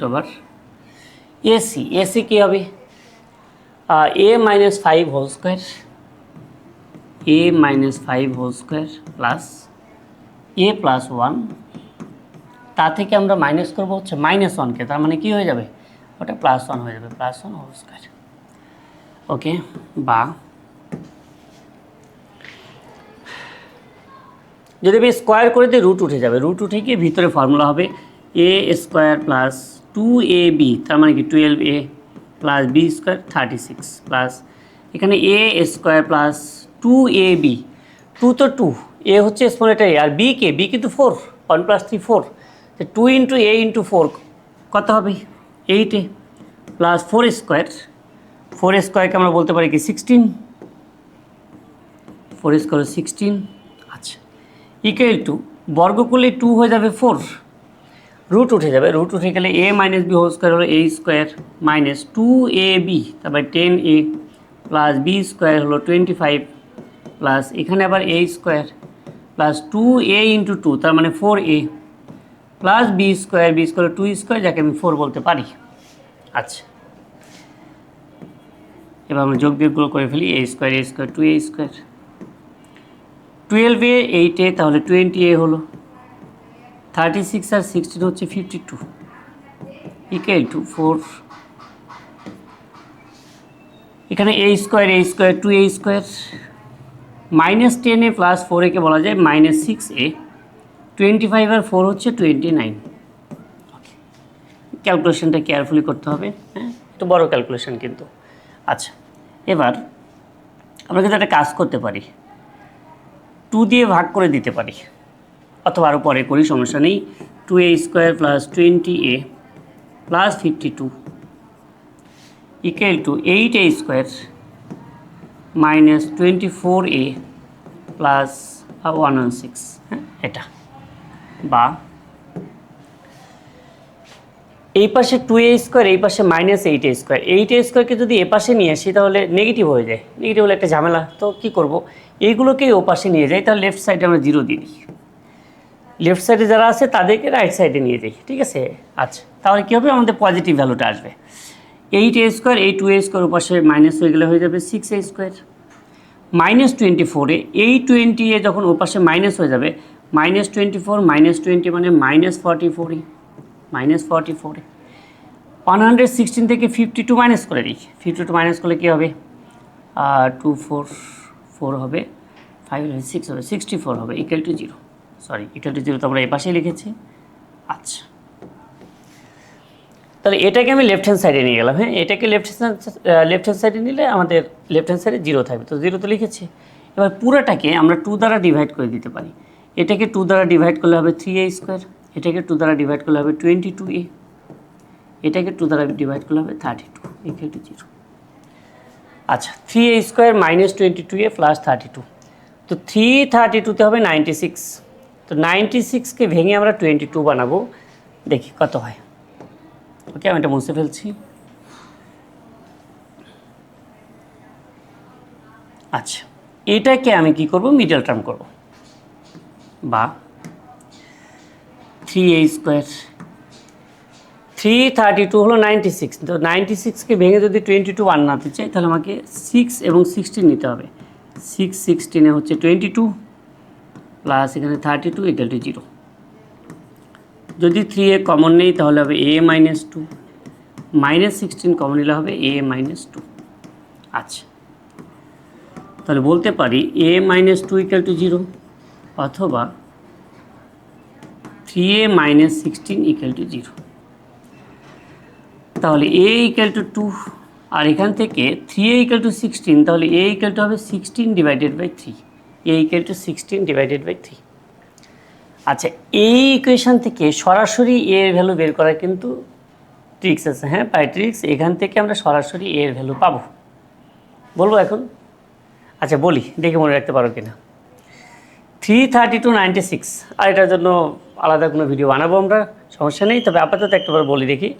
এসি কী হবে? a - 5 whole square, a - 5 whole square plus a + 1, তা থেকে আমরা মাইনাস করবো হচ্ছে -1কে, তার মানে কি হয়ে যাবে? ওটা +1 হয়ে যাবে, +1 হোল স্কোয়ার। ওকে, বা যদি আমি স্কোয়ার করে দিই √ উঠে যাবে, √ উঠে গিয়ে ভিতরে ফর্মুলা হবে a² + 2ab, তার মানে কি 12a + b² 36 প্লাস এখানে a² + 2ab, 2 তো 2, a হচ্ছে স্মল লেটার এ, আর বি কে? বি কিন্তু 4, 1 + 3 4, তো 2 × a × 4 কত হবে? 8a প্লাস 4² স্কোয়ারকে আমরা বলতে পারি কি 16, 4² 16। আচ্ছা, ইকুয়াল টু বর্গ করলে 2 হয়ে যাবে 4, রুট উঠে যাবে, রুট উঠে গেলে a minus B whole square হলো a স্কোয়ার মাইনাস 2ab, তারপরে 10a প্লাস বি স্কোয়ার হলো 25 প্লাস এখানে আবার a square plus 2a into 2 তার মানে 4a plus B square 2 square যাকে আমি 4 বলতে পারি। আচ্ছা, এবার আমরা যোগ বিয়োগগুলো করে ফেলি। a square 2a square 12a 8a তাহলে 20a হলো 36 আর 16 হচ্ছে 52 ইকুয়াল টু 4। এখানে a square 2a square minus 10a plus 4a কে বলা যায় মাইনাস 6a, 25 আর 4 হচ্ছে 29। ক্যালকুলেশনটা কেয়ারফুলি করতে হবে, হ্যাঁ একটু বড় ক্যালকুলেশন কিন্তু। আচ্ছা, এবার আমরা কিন্তু একটা কাজ করতে পারি, 2 দিয়ে ভাগ করে দিতে পারি, অথবা আরও পরে করি, সমস্যা নেই। 2a square plus 20a plus 52 equal to 8a square minus 24a plus 116, হ্যাঁ এটা। বা এই পাশে 2a স্কোয়ার, এই পাশে মাইনাস 8a স্কোয়ার, 8a স্কোয়ারকে যদি এ পাশে নিয়ে আসি তাহলে নেগেটিভ হয়ে যায়, নেগেটিভ হলে একটা ঝামেলা। তো কী করব, এইগুলোকেই ও পাশে নিয়ে যাই, তাহলে লেফট সাইডে আমরা 0 দিয়ে দিই, লেফট সাইডে যারা আছে তাদেরকে রাইট সাইডে নিয়ে যাই, ঠিক আছে। আচ্ছা, তাহলে কী হবে, আমাদের পজিটিভ ভ্যালুটা আসবে। 8a স্কোয়ার, এই 2a স্কোয়ার ওপাশে মাইনাস হয়ে গেলে হয়ে যাবে 6a স্কোয়ার মাইনাস 24a, এই 20a যখন ওপাশে মাইনাস হয়ে যাবে মাইনাস 24 মাইনাস 20 মানে মাইনাস 44, মাইনাস 44। 116 থেকে 52 মাইনাস করে দিই, 52 মাইনাস করলে কী হবে, 244 হবে, 5 হবে 6 হবে 64 হবে equal to 0, sorry equal to 0 তো আমরা এই পাশেই লিখেছি। আচ্ছা, তাহলে এটাকে আমি লেফট হ্যান্ড সাইডে নিয়ে গেলাম, হ্যাঁ এটাকে লেফট হ্যান্ড সাইডে নিলে আমাদের লেফট হ্যান্ড সাইডে 0 থাকবে, তো 0 তো লিখেছি। এবার পুরোটাকে আমরা 2 দ্বারা ডিভাইড করে দিতে পারি, এটাকে 2 দ্বারা ডিভাইড করলে হবে 3a স্কোয়ার, এটাকে 2 দ্বারা ডিভাইড করলে হবে 22a, এটাকে 2 দ্বারা ডিভাইড করলে হবে 32 ইকুয়াল টু 0। আচ্ছা, 3a square minus 22a plus 32, তো 332তে হবে 96, তো 96কে ভেঙে আমরা 22 বানাবো, দেখি কত হয়। ওকে, আমি এটা মুছে ফেলছি। আচ্ছা, এটাকে আমি কি করব, মিডল টার্ম করব, বা 3a স্কোয়ার 332 হলো 96, তো 96কে ভেঙে যদি 22 বানাতে চাই তাহলে আমাকে 6 এবং 16 নিতে হবে, 6 16 হচ্ছে 22 প্লাস এখানে 32 ইকুয়াল টু 0। যদি 3a কমন নেই তাহলে হবে a মাইনাস 2, মাইনাস 16 কমন নিলে হবে a মাইনাস 2। আচ্ছা, তাহলে বলতে পারি a মাইনাস 2 ইকুয়াল টু 0 অথবা 3a মাইনাস 16 ইকুয়াল টু 0। তাহলে a ইকুয়াল টু 2, আর এখান থেকে 3a ইকুয়াল টু 16, তাহলে a ইকুয়াল টু হবে 16 divided by 3, a equal to 16 divided by 3। আচ্ছা, এই ইকুয়েশান থেকে সরাসরি a এর ভ্যালু বের করার কিন্তু ট্রিক্স আছে, হ্যাঁ বাই ট্রিক্স, এখান থেকে আমরা সরাসরি a এর ভ্যালু পাবো, বলবো এখন। আচ্ছা বলি, দেখে মনে রাখতে পারো কিনা। 332 96, আর এটার জন্য আলাদা কোনো ভিডিও বানাবো আমরা, সমস্যা নেই, তবে আপাতত একটাবার বলি দেখি।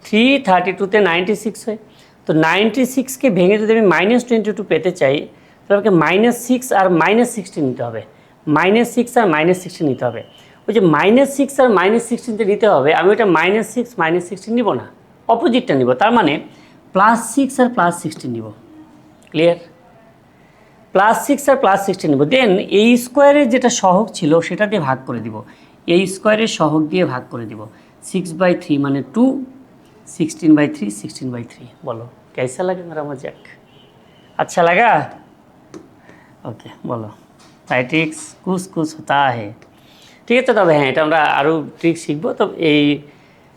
332তে 96 হয়, তো 96কে ভেঙে যদি আমি মাইনাস 22 পেতে চাই তাহলে আমাকে মাইনাস 6 আর মাইনাস 16 নিতে হবে, মাইনাস 6 আর মাইনাস 16 নিতে হবে। ওই যে মাইনাস 6 আর মাইনাস 16তে নিতে হবে, আমি ওইটা মাইনাস 6 মাইনাস 16 নিব না, অপোজিটটা নিব, তার মানে প্লাস 6 আর প্লাস 16 নিব, ক্লিয়ার? প্লাস 6 আর প্লাস 16 নিব, দেন এই স্কোয়ারের যেটা সহগ ছিল সেটা দিয়ে ভাগ করে দিব, এই স্কোয়ারের সহগ দিয়ে ভাগ করে দিব, 6/3 মানে 2, 16/3 16/3। বলো कैसा लगा मेरा मजाक, अच्छा लगा? ওকে বলো, তাই ট্রিক্স কুছ কুছ হতা হে, ঠিক আছে। তবে হ্যাঁ, এটা আমরা আরও ট্রিক্স শিখবো, তো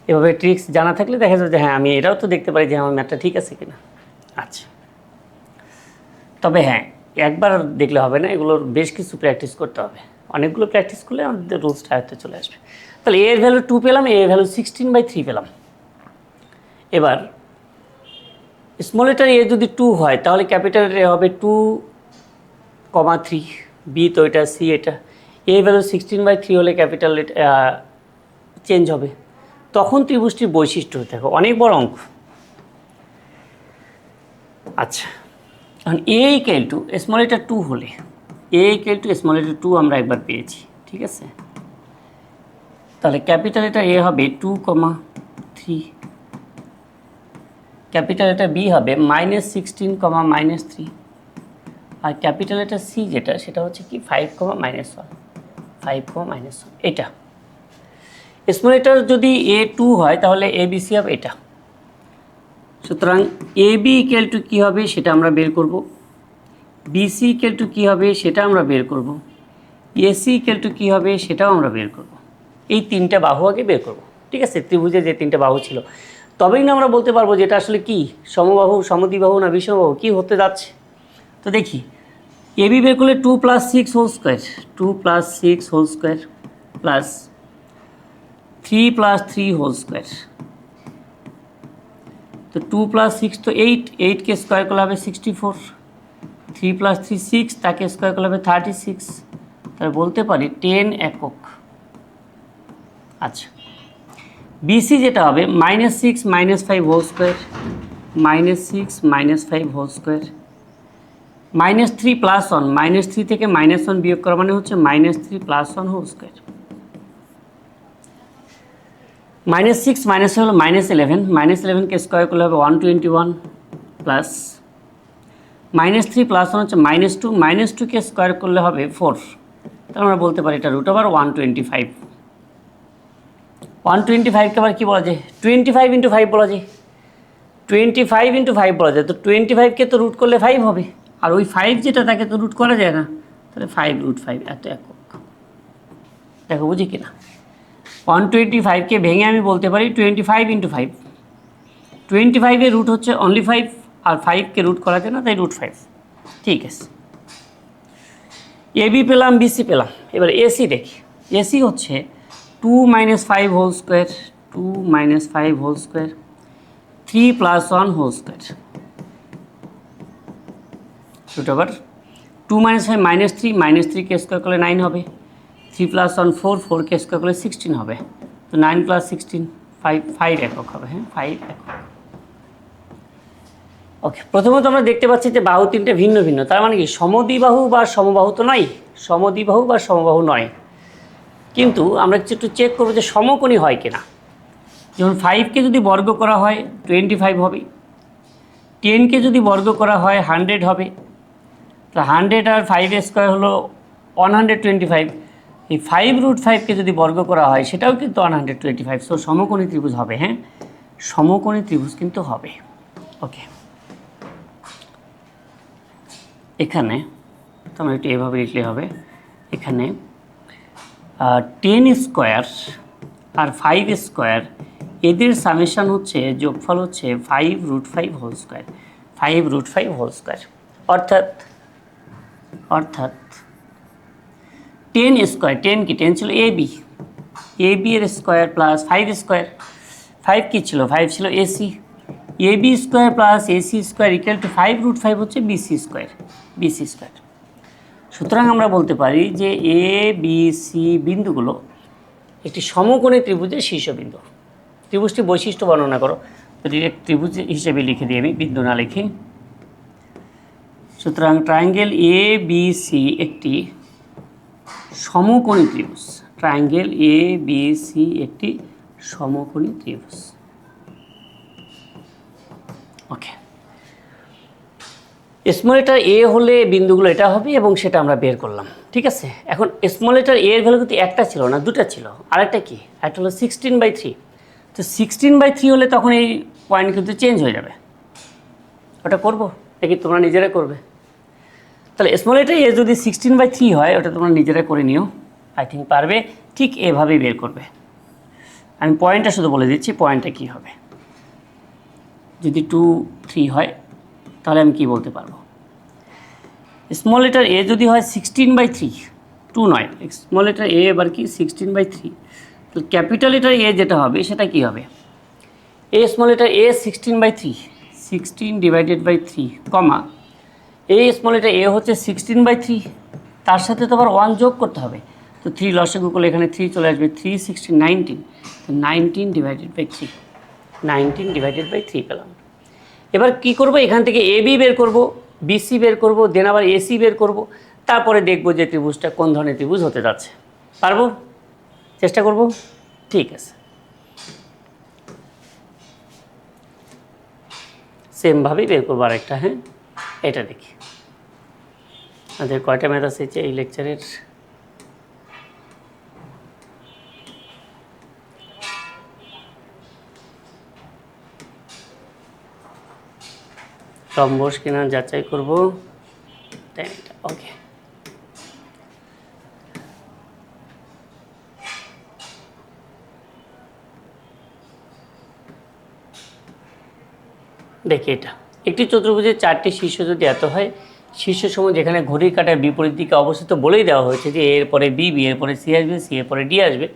এভাবে ট্রিক্স জানা থাকলে দেখা যাবে যে হ্যাঁ আমি এটাও তো দেখতে পারি যে আমার ম্যাথটা ঠিক আছে কিনা। আচ্ছা, তবে হ্যাঁ একবার দেখলে হবে না, এগুলোর বেশ কিছু প্র্যাকটিস করতে হবে, অনেকগুলো প্র্যাকটিস করলে আমাদের রুলসটা আয়ত্তে চলে আসবে। তাহলে এর ভ্যালু 2 পেলাম, এর ভ্যালু 16/3 পেলাম। এবার স্মল লেটার এ যদি 2 হয় তাহলে ক্যাপিটাল এ হবে 2,3, বি তো এটা, সি এটা, এ ভ্যালু 16/3 হলে ক্যাপিটাল চেঞ্জ হবে, তখন ত্রিভুজটির বৈশিষ্ট্য হতে থাকে অনেক বড় অঙ্ক। আচ্ছা, এখন এ ইকুয়াল টু স্মল লেটার 2 হলে এ ইকুয়াল টু স্মল লেটার 2 আমরা একবার পেয়েছি, ঠিক আছে। তাহলে ক্যাপিটাল লেটার এ হবে 2,3, ক্যাপিটাল লেটার বি হবে -16, -3, আর ক্যাপিটাল লেটার সি যেটা সেটা হচ্ছে কি 5,-1, 5,-1 এটা। স্মল লেটার যদি A2 হয় তাহলে ABC হবে এটা। সুতরাং AB ইকুয়াল টু কী হবে সেটা আমরা বের করব, BC ইকুয়াল টু কী হবে সেটা আমরা বের করব, AC ইকুয়াল টু কী হবে সেটাও আমরা বের করব। এই তিনটা বাহু আগে বের করব, ঠিক আছে। ত্রিভুজে যে তিনটা বাহু ছিল তবেই না আমরা বলতে পারবো যে এটা আসলে কি সমবাহু, সমদ্বিবাহু না বিষমবাহু কী হতে যাচ্ছে। তো দেখি AB বের করলে 2 + 6 whole square, 2 + 6 whole square plus 3 + 3 whole square. তো 2 + 6 তো 8, 8কে স্কোয়ার করলে হবে 64, 3 + 3 6, তাকে স্কোয়ার করলে হবে 36, তাহলে বলতে পারি 10 একক। আচ্ছা, BC যেটা হবে -6 - 5 হোল স্কোয়ার, -6 - 5 হোল স্কোয়ার, -3 + 1, -3 থেকে -1 বিয়োগ করা মানে হচ্ছে -3 + 1 হোল স্কোয়ার। -6 - হলো -11, -11কে স্কোয়ার করলে হবে 121 প্লাস -3 + 1 হচ্ছে -2, -2কে স্কোয়ার করলে হবে 4, তাহলে আমরা বলতে পারি এটা √125। 125কে আবার কী বলা যায়, 25 × 5 বলা যায়, 25 × 5 বলা যায়। তো 25কে তো রুট করলে 5 হবে, আর ওই 5 যেটা তাকে তো রুট করা যায় না, তাহলে 5√5 এত একক। দেখো বুঝি কিনা, 125কে ভেঙে আমি বলতে পারি 25 × 5, 25-এর রুট হচ্ছে অনলি 5, আর 5কে রুট করা যায় না, তাই √5। ঠিক আছে, AB পেলাম, BC পেলাম, এবার AC দেখি। AC হচ্ছে 2 - 5 whole square, 2 - 5 whole square, 3 + 1 whole square √2 - 5 -3, -3কে স্কোয়ার করলে 9 হবে, 3 + 1 4, 4কে স্কোয়ার করলে 16 হবে, তো 9 + 16 5 একক হবে। হ্যাঁ, 5 একক। ওকে, প্রথমত আমরা দেখতে পাচ্ছি যে বাহু তিনটে ভিন্ন ভিন্ন, তার মানে কি সমদ্বিবাহু বা সমবাহু তো নয়, সমদ্বিবাহু বা সমবাহু নয়। কিন্তু আমরা একটু চেক করবো যে সমকোণী হয় কিনা। যেমন 5কে যদি বর্গ করা হয় 25 হবে, 10কে যদি বর্গ করা হয় 100 হবে, তো 100 আর 5 স্কোয়ার হলো 125। এই 5√5কে যদি বর্গ করা হয় সেটাও কিন্তু 125, সো সমকোণী ত্রিভুজ হবে। হ্যাঁ, সমকোণী ত্রিভুজ কিন্তু হবে। ওকে, এখানে তোমরা একটু এভাবে লিখলে হবে, এখানে 10 স্কোয়ার আর 5 স্কোয়ার এদের সামেশান হচ্ছে, যোগফল হচ্ছে 5√5 হোল স্কোয়ার, 5√5 হোল স্কোয়ার, অর্থাৎ 10 স্কোয়ার, 10 কি 10 ছিল AB, AB এর স্কোয়ার প্লাস 5 স্কোয়ার, 5 কী ছিল, 5 ছিল AC, AB square plus AC square equal two 5√5 হচ্ছে BC স্কোয়ার, BC স্কোয়ার। সুতরাং আমরা বলতে পারি যে ABC বিন্দুগুলো একটি সমকোণী ত্রিভুজের শীর্ষবিন্দু। ত্রিভুজটি বৈশিষ্ট্য বর্ণনা করো, তো ডিরেক্ট ত্রিভুজ হিসেবে লিখে দিই আমি, বিন্দু না লিখি। সুতরাং ট্রায়াঙ্গেল ABC একটি সমকোণী ত্রিভুজ, ট্রায়াঙ্গেল ABC একটি সমকোণী ত্রিভুজ। ওকে, স্মল লেটার এ হলে বিন্দুগুলো এটা হবে এবং সেটা আমরা বের করলাম। ঠিক আছে, এখন স্মল লেটার এ এর ভ্যালু কিন্তু একটা ছিল না, দুটা ছিল, আরেকটা কি, একটা হলো 16/3। তো 16/3 হলে তখন এই পয়েন্ট কিন্তু চেঞ্জ হয়ে যাবে। ওটা করবো দেখি, তোমরা নিজেরা করবে। তাহলে স্মল লেটার এ যদি 16/3 হয়, ওটা তোমরা নিজেরা করে নিও, আই থিঙ্ক পারবে। ঠিক এভাবেই বের করবে। আমি পয়েন্টটা শুধু বলে দিচ্ছি, পয়েন্টটা কী হবে। যদি 2, 3 হয় তাহলে আমি কি বলতে পারবো, স্মল লেটার এ যদি হয় 16/3, 2 নয়, স্মল লেটার এ এবার কি 16/3, তো ক্যাপিটাল লেটার এ যেটা হবে সেটা কি হবে, এ স্মল লেটার এ 16/3, 16/3 কমা এই স্মল লেটার এ হচ্ছে 16/3, তার সাথে তো আবার 1 যোগ করতে হবে, তো 3 লসাগু করলে এখানে 3 চলে আসবে, 3 16 19, তো 19 ডিভাইডেড বাই 3, 19 ডিভাইডেড বাই 3 পেলাম। এবার কি করব, এখান থেকে এ বি বের করব, বিসি বের করব, দেন আবার এসি বের করব, তারপরে দেখব যে ত্রিভুজটা কোন ধরনের ত্রিভুজ হতে যাচ্ছে। পারবো? চেষ্টা করব। ঠিক আছে, সেমভাবেই বের করবো আরেকটা। হ্যাঁ, এটা দেখি আমাদের কয়টা ম্যাথ আছে এই লেকচারের। রম্বস কিনা যাচাই করবো। ওকে, দেখি এটা একটি চতুর্ভুজের 4টি শীর্ষ যদি এত হয়, শীর্ষসমূহ যেখানে ঘড়ির কাঁটার বিপরীত দিকে অবস্থিত বলেই দেওয়া হয়েছে যে এরপরে বি, বি এরপরে সি আসবে, সি এরপরে ডি আসবে,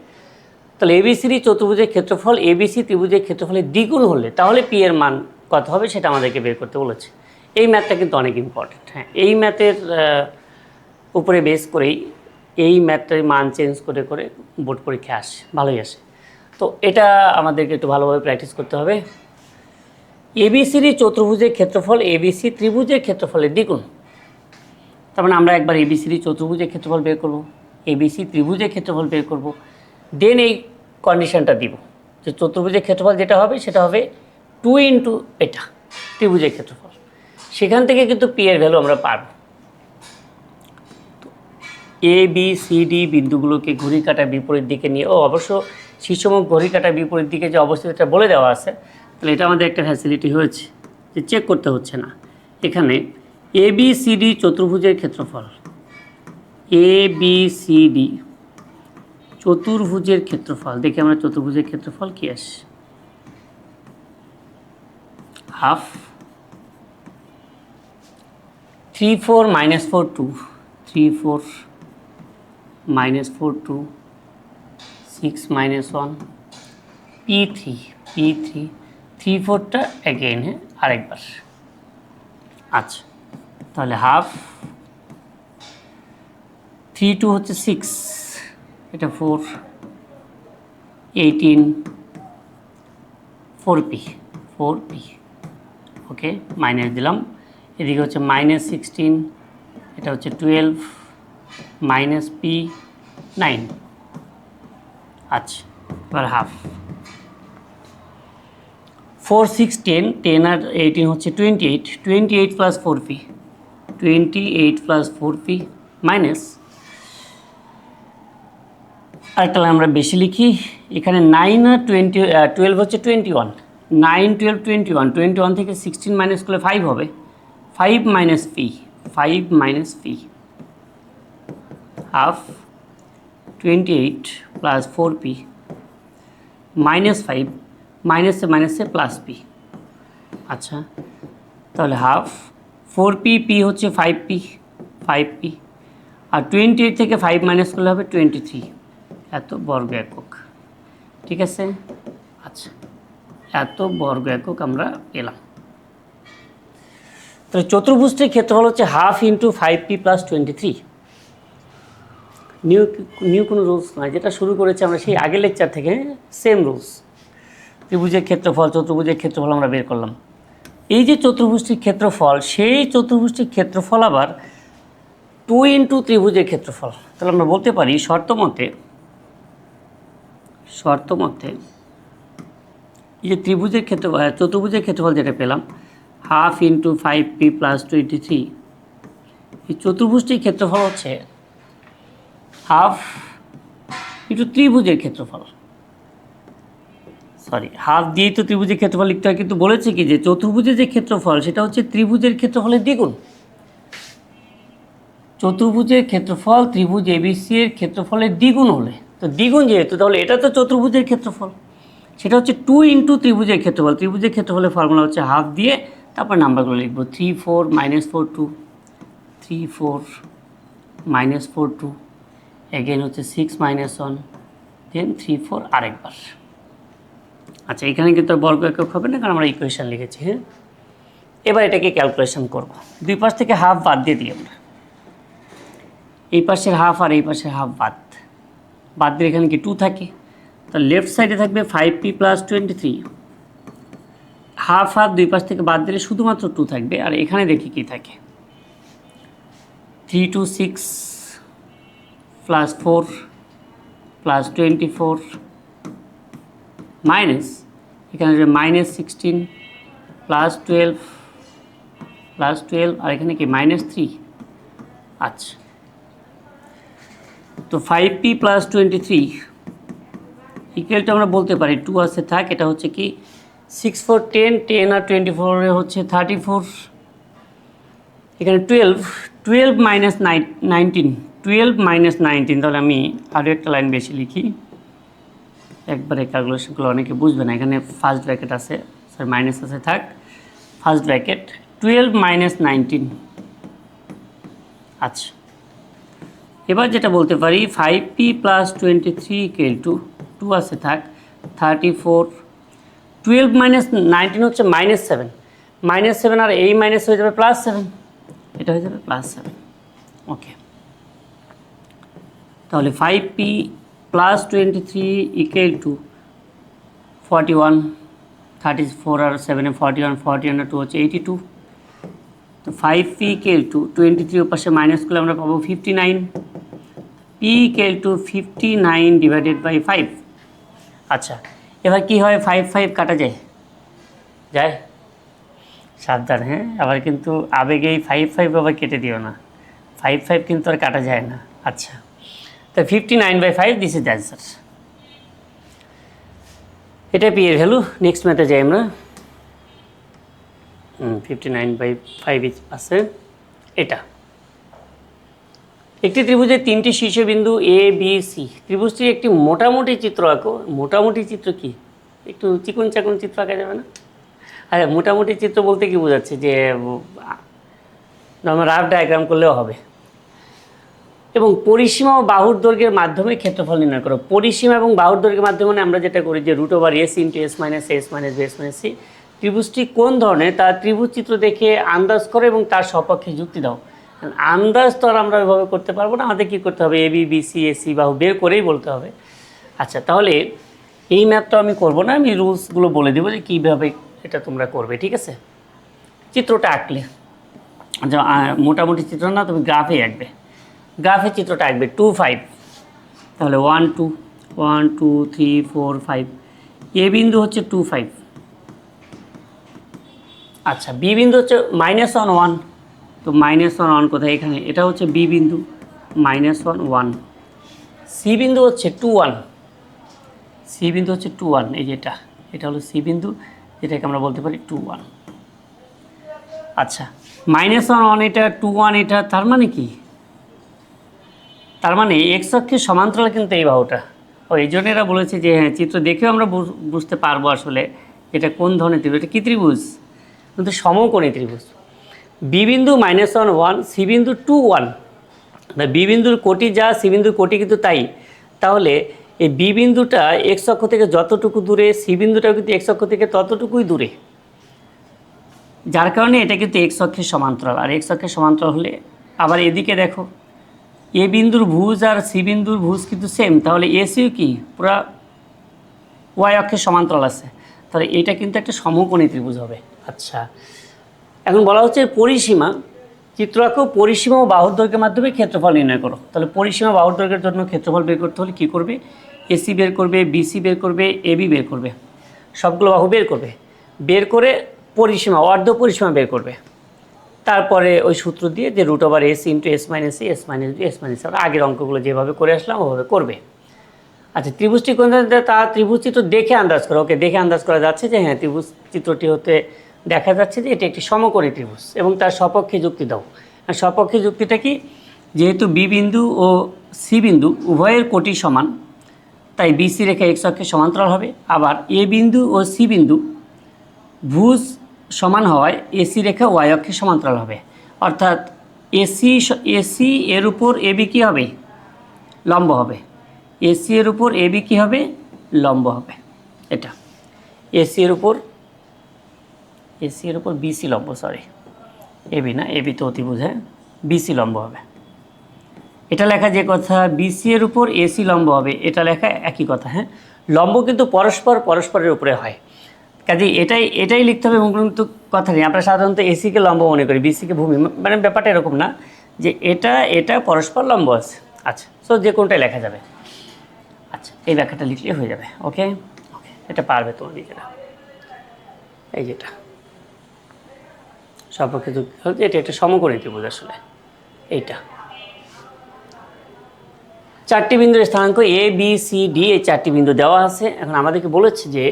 তাহলে এবিসিডি চতুর্ভুজের ক্ষেত্রফল এবিসি ত্রিভুজের ক্ষেত্রফলের দ্বিগুণ হলে তাহলে পি এর মান কত হবে সেটা আমাদেরকে বের করতে বলেছে। এই ম্যাথটা কিন্তু অনেক ইম্পর্টেন্ট। হ্যাঁ, এই ম্যাথের উপরে বেস করেই এই ম্যাথটার মান চেঞ্জ করে করে বোর্ড পরীক্ষা আসে, ভালোই আসে। তো এটা আমাদেরকে একটু ভালোভাবে প্র্যাকটিস করতে হবে। এবিসিডি চতুর্ভুজের ক্ষেত্রফল এবিসি ত্রিভুজের ক্ষেত্রফলের দ্বিগুণ। তার মানে আমরা একবার এবিসিডি চতুর্ভুজের ক্ষেত্রফল বের করব, এবিসি ত্রিভুজের ক্ষেত্রফল বের করব, দেন এই কন্ডিশনটা দিব যে চতুর্ভুজের ক্ষেত্রফল যেটা হবে সেটা হবে 2 ইন্টু এটা ত্রিভুজের ক্ষেত্রফল। সেখান থেকে কিন্তু পি এর ভ্যালু আমরা পাব। এ বি সি ডি বিন্দুগুলোকে ঘড়ি কাঁটার বিপরীত দিকে নিয়ে, অবশ্য শীর্ষমুখ ঘড়ি কাঁটার বিপরীত দিকে যে অবস্থিত এটা বলে দেওয়া আছে, তাহলে এটা আমাদের একটা ফ্যাসিলিটি হয়েছে যে চেক করতে হচ্ছে না। এখানে এ বি সি ডি চতুর্ভুজের ক্ষেত্রফল, এ বি সি ডি চতুর্ভুজের ক্ষেত্রফল, দেখি আমরা চতুর্ভুজের ক্ষেত্রফল কি আসে, হাফ 3 4 -4 2, 3 4 -4 2, 6 -1, P3 3 4টা অ্যাগেইন, হ্যাঁ আরেকবার। আচ্ছা, তাহলে হাফ 3 2 হচ্ছে 6, এটা 4 18 4p ওকে, মাইনাস দিলাম, এদিকে হচ্ছে -16, এটা হচ্ছে 12 মাইনাস পি 9। আচ্ছা, এবার হাফ 4 6 10, 10 আর 18 হচ্ছে 28 plus 4p, 28 plus 4p minus, আরেকটা আমরা বেশি লিখি, এখানে 9 আর 12 হচ্ছে 21, 9 12 21, 21 থেকে 16 মাইনাস করলে 5 হবে, 5 minus P half 28 plus 4p minus 5, মাইনাসে প্লাস পি। আচ্ছা, তাহলে হাফ 4p, পি হচ্ছে 5p আর 28 থেকে 5 মাইনাস করলে হবে 23, এত বর্গ একক। ঠিক আছে, আচ্ছা এত বর্গ একক আমরা পেলাম। তাহলে চতুর্ভুজটির ক্ষেত্রফল হচ্ছে half into 5p plus 23। New কোনো রুলস নয়, যেটা শুরু করেছি আমরা সেই আগের লেকচার থেকে, সেম রুলস। ত্রিভুজের ক্ষেত্রফল চতুর্ভুজের ক্ষেত্রফল আমরা বের করলাম। এই যে চতুর্ভুজটির ক্ষেত্রফল, সেই চতুর্ভুজটির ক্ষেত্রফল আবার 2 ইন্টু ত্রিভুজের ক্ষেত্রফল। তাহলে আমরা বলতে পারি শর্ত মতে এই যে ত্রিভুজের ক্ষেত্রফল চতুর্ভুজের ক্ষেত্রফল যেটা পেলাম হাফ ইন্টু 5p প্লাস 23, এই চতুর্ভুজটির ক্ষেত্রফল হচ্ছে হাফ ইন্টু ত্রিভুজের ক্ষেত্রফল, সরি হাফ দিয়েই তো ত্রিভুজের ক্ষেত্রফল লিখতে হয়, কিন্তু বলেছে কি যে চতুর্ভুজের যে ক্ষেত্রফল সেটা হচ্ছে ত্রিভুজের ক্ষেত্রফলের দ্বিগুণ। চতুর্ভুজের ক্ষেত্রফল ত্রিভুজ এবিসি এর ক্ষেত্রফলের দ্বিগুণ হলে, তো দ্বিগুণ যেহেতু তাহলে এটা তো চতুর্ভুজের ক্ষেত্রফল, সেটা হচ্ছে 2 ইন্টু ত্রিভুজের ক্ষেত্রফল। ত্রিভুজের ক্ষেত্রফলের ফর্মুলা হচ্ছে হাফ দিয়ে তারপর নাম্বারগুলো লিখবো, 3 4 -4 2, 3 4 -4 2, এগেন হচ্ছে 6 -1, দেন 3 4 আরেকবার। আচ্ছা, এখানে কিন্তু বর্গ একক হবে না, কারণ আমরা ইকুয়েশন লিখেছি। হ্যাঁ, এবার এটাকে ক্যালকুলেশন করব। দুই পাশ থেকে হাফ বাদ দিয়ে দিই আমরা, এই পাশের হাফ আর এই পাশের হাফ বাদ, বাদ দিলে এখানে কি 2 থাকে, তাহলে লেফট সাইডে থাকবে 5p প্লাস 23, হাফ হাফ দুই পাশ থেকে বাদ দিলে শুধুমাত্র 2 থাকবে। আর এখানে দেখি কি থাকে, 3 to 6 প্লাস 4 প্লাস 24 মাইনাস এখানে মাইনাস 16 প্লাস 12 প্লাস 12 আর এখানে কি মাইনাস 3। আচ্ছা, তো 5p প্লাস 23 ইকুয়ালটা আমরা বলতে পারি 2 আছে থাক, এটা হচ্ছে কি 6 4 10, 10 আর 24 হচ্ছে 34, এখানে 12 মাইনাস 19, 12 মাইনাস 19। তাহলে আমি আরও একটা লাইন বেশি লিখি, একবারে ক্যালকুলেশনগুলো অনেকে বুঝবে না। এখানে ফার্স্ট ব্র্যাকেট আছে, সরি মাইনাস আছে থাক, ফার্স্ট ব্র্যাকেট 12 মাইনাস 19। আচ্ছা, এবার যেটা বলতে পারি 5p প্লাস 23 ইকুয়াল টু 2 আছে থাক 34, 12 মাইনাস 19 হচ্ছে -7 আর এই মাইনাস হয়ে যাবে +7, এটা হয়ে যাবে +7। ওকে, তাহলে 5p প্লাস 23 ইকুয়াল টু 41, 34 আর 7 41, 41 আর 2 হচ্ছে 82। তো 5p ইকুয়াল টু 23 ওর পাশে মাইনাস করলে আমরা পাবো 59, p equal to 59 divided by 5। আচ্ছা, এবার কি হয়, 5 5 কাটা যায়, সাবধান হ্যাঁ, আবার কিন্তু আবেগেই 5 5 আবার কেটে দিও না, 5 5 কিন্তু আর কাটা যায় না। আচ্ছা, তো 59/5 দিস ইজ দ্য অ্যান্সার। এটা পি এর ভ্যালু। নেক্সট ম্যাথে যাই আমরা। 59/5 আছে এটা। একটি ত্রিভুজের 3টি শীর্ষবিন্দু এ বি সি, ত্রিভুজটির একটি মোটামুটি চিত্র আঁকো। মোটামুটি চিত্র কি, একটু চিকন চাকন চিত্র আঁকা যাবে না? আচ্ছা, মোটামুটি চিত্র বলতে কি বোঝাচ্ছে, যে নর্মাল রাফ ডায়াগ্রাম করলেও হবে। এবং পরিসীমা ও বাহুর দৈর্ঘ্যের মাধ্যমে ক্ষেত্রফল নির্ণয় করো। পরিসীমা এবং বাহুর দৈর্ঘ্যের মাধ্যমে আমরা যেটা করি যে √s into s minus S minus B S minus C. ত্রিভুজটি কোন ধরনের তার ত্রিভুজ চিত্র দেখে আন্দাজ করো এবং তার সপক্ষে যুক্তি দাও। আন্দাজ তো আর আমরা ওইভাবে করতে পারবো না, আমাদের কী করতে হবে, এবি বিসি এসি বাহু বের করেই বলতে হবে। আচ্ছা, তাহলে এই ম্যাপটা আমি করব না, আমি রুলসগুলো বলে দেবো যে কীভাবে এটা তোমরা করবে, ঠিক আছে? চিত্রটা আঁকলে, আচ্ছা মোটামুটি চিত্র না, তুমি গ্রাফে আঁকবে। গ্রাফের চিত্রটা আঁকবে 2 5, তাহলে 1 2 1 2 3 4 5, এ বিন্দু হচ্ছে 2 5। আচ্ছা, বি বিন্দু হচ্ছে -1 1, তো -1 1 কোথায়, এখানে, এটা হচ্ছে বি বিন্দু, -1 1। সি বিন্দু হচ্ছে 2 1, সি বিন্দু হচ্ছে 2 1, এই যেটা, এটা হলো সি বিন্দু, যেটাকে আমরা বলতে পারি 2 1। আচ্ছা, -1 1 এটা 2 1 এটা, তার মানে কি, তার মানে এক্স অক্ষের সমান্তরাল কিন্তু এই বাহুটা। ও এই জন্য এরা বলেছে যে হ্যাঁ, চিত্র দেখেও আমরা বুঝতে পারবো আসলে এটা কোন ধরনের ত্রিভুজ, এটা কী ত্রিভুজ, কিন্তু সমকোণী ত্রিভুজ। বি বিন্দু -1 1, সি বিন্দু 2 1, বি বিন্দুর কোটি যা সি বিন্দুর কোটি কিন্তু তাই। তাহলে এই বি বিন্দুটা এক্স অক্ষ থেকে যতটুকু দূরে, সি বিন্দুটাও কিন্তু এক্স অক্ষ থেকে ততটুকুই দূরে, যার কারণে এটা কিন্তু এক্স অক্ষের সমান্তরাল। আর এক্স অক্ষের সমান্তরাল হলে আবার এদিকে দেখো, এ বিন্দুর ভুজ আর সি বিন্দুর ভুজ কিন্তু সেম, তাহলে এসিও কি পুরা ওয়াই অক্ষের সমান্তরাল আছে, তাহলে এটা কিন্তু একটা সমকোণী ত্রিভুজ হবে। আচ্ছা, এখন বলা হচ্ছে পরিসীমা, চিত্র আঁকো, পরিসীমা ও বাহুর দৈর্ঘ্যের মাধ্যমে ক্ষেত্রফল নির্ণয় করো। তাহলে পরিসীমা বাহুর দৈর্ঘ্যের জন্য ক্ষেত্রফল বের করতে হলে কী করবে, এসি বের করবে, বিসি বের করবে, এবি বের করবে, সবগুলো বাহু বের করবে, বের করে পরিসীমা অর্ধ পরিসীমা বের করবে। তারপরে ওই সূত্র দিয়ে যে √s into S minus C S minus B S minus, আমরা আগের অঙ্কগুলো যেভাবে করে আসলাম ওভাবে করবে। আচ্ছা, ত্রিভুজটি কোন ধরনের তা ত্রিভুজ চিত্র দেখে আন্দাজ করো। ওকে, দেখে আন্দাজ করা যাচ্ছে যে হ্যাঁ, ত্রিভুজ চিত্রটি হতে দেখা যাচ্ছে যে এটি একটি সমকোণী ত্রিভুজ, এবং তার সপক্ষে যুক্তি দাও। আর সপক্ষে যুক্তিটা কি, যেহেতু বি বিন্দু ও সি বিন্দু উভয়ের কোটি সমান, তাই বিসি রেখা এক্স অক্ষের সমান্তরাল হবে। আবার এ বিন্দু ও সি বিন্দু ভুজ সমান হওয়ায় এসি রেখা ওয়াই অক্ষের সমান্তরাল হবে। অর্থাৎ এসি এর উপর এবি কী হবে, লম্ব হবে। এসি এর উপর এবি কী হবে, লম্ব হবে। এটা এসি এর উপর বিসি লম্ব, সরি এবি না, এবি তো অতিভুজ, হ্যাঁ, বিসি লম্ব হবে। এটা লেখা যে কথা বিসি এর উপর এসি লম্ব হবে, এটা লেখা একই কথা। হ্যাঁ, লম্ব কিন্তু পরস্পরের উপরে হয়, কাজে এটাই লিখতে হবে এমন কিন্তু কথা নেই। আমরা সাধারণত এসিকে লম্ব মনে করি, বিসিকে ভূমি, মানে ব্যাপারটা এরকম না যে এটা পরস্পর লম্ব আছে। আচ্ছা, সো যে কোনটাই লেখা যাবে। আচ্ছা, এই ব্যাখ্যাটা লিখলে হয়ে যাবে। ওকে ওকে, এটা পারবে তোমার নিজেরা। এই যেটা সম্পর্কিত এটা একটা সমকোণী ত্রিভুজ আসলে। এইটা চারটি বিন্দুর স্থানাঙ্ক এ বি সি ডি, এই চারটি বিন্দু দেওয়া আছে। এখন আমাদেরকে বলেছে যে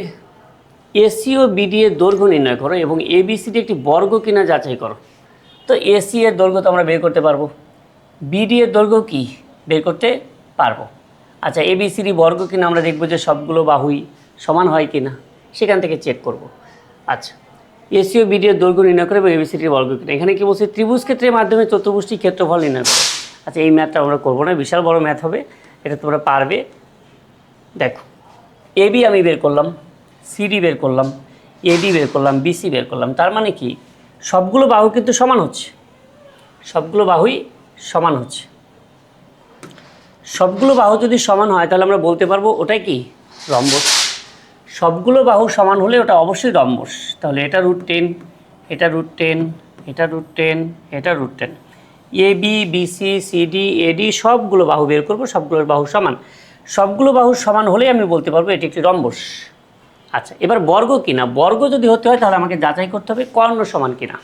এসি ও বিডি এর দৈর্ঘ্য নির্ণয় করো এবং এ বি সি ডি একটি বর্গ কিনা যাচাই করো। তো এসি এর দৈর্ঘ্য তো আমরা বের করতে পারবো, বিডি এর দৈর্ঘ্য কি বের করতে পারবো। আচ্ছা, এ বি সি ডি বর্গ কিনা আমরা দেখবো যে সবগুলো বাহুই সমান হয় কিনা, সেখান থেকে চেক করব। আচ্ছা, এসি ও বিডি এর দৈর্ঘ্য নির্ণয় করে এবং এ বি সি ডির বর্গ কিনা। এখানে কি বলছে, ত্রিভুজ ক্ষেত্রের মাধ্যমে চতুর্ভুজটির ক্ষেত্রফল নির্ণয় করো। আচ্ছা, এই ম্যাথটা আমরা করবো না, বিশাল বড় ম্যাথ হবে, এটা তোমরা পারবে। দেখো, এবি আমি বের করলাম, সিডি বের করলাম, এডি বের করলাম, বিসি বের করলাম। তার মানে কি সবগুলো বাহু কিন্তু সমান হচ্ছে, সবগুলো বাহুই সমান হচ্ছে। সবগুলো বাহু যদি সমান হয় তাহলে আমরা বলতে পারবো ওটাই কি রম্বস। সবগুলো বাহু সমান হলে ওটা অবশ্যই রম্বস। তাহলে এটা √10, এটা √10, এটা √10, এটা √10। এ বি বিসি সিডি এডি সবগুলো বাহু বের করবো, সবগুলোর বাহু সমান। সবগুলো বাহু সমান হলেই আমি বলতে পারবো এটি একটি রম্বস। আচ্ছা, এবার বর্গ কিনা, বর্গ যদি হতে হয় তাহলে আমাকে যাচাই করতে হবে কর্ণ সমান কিনা।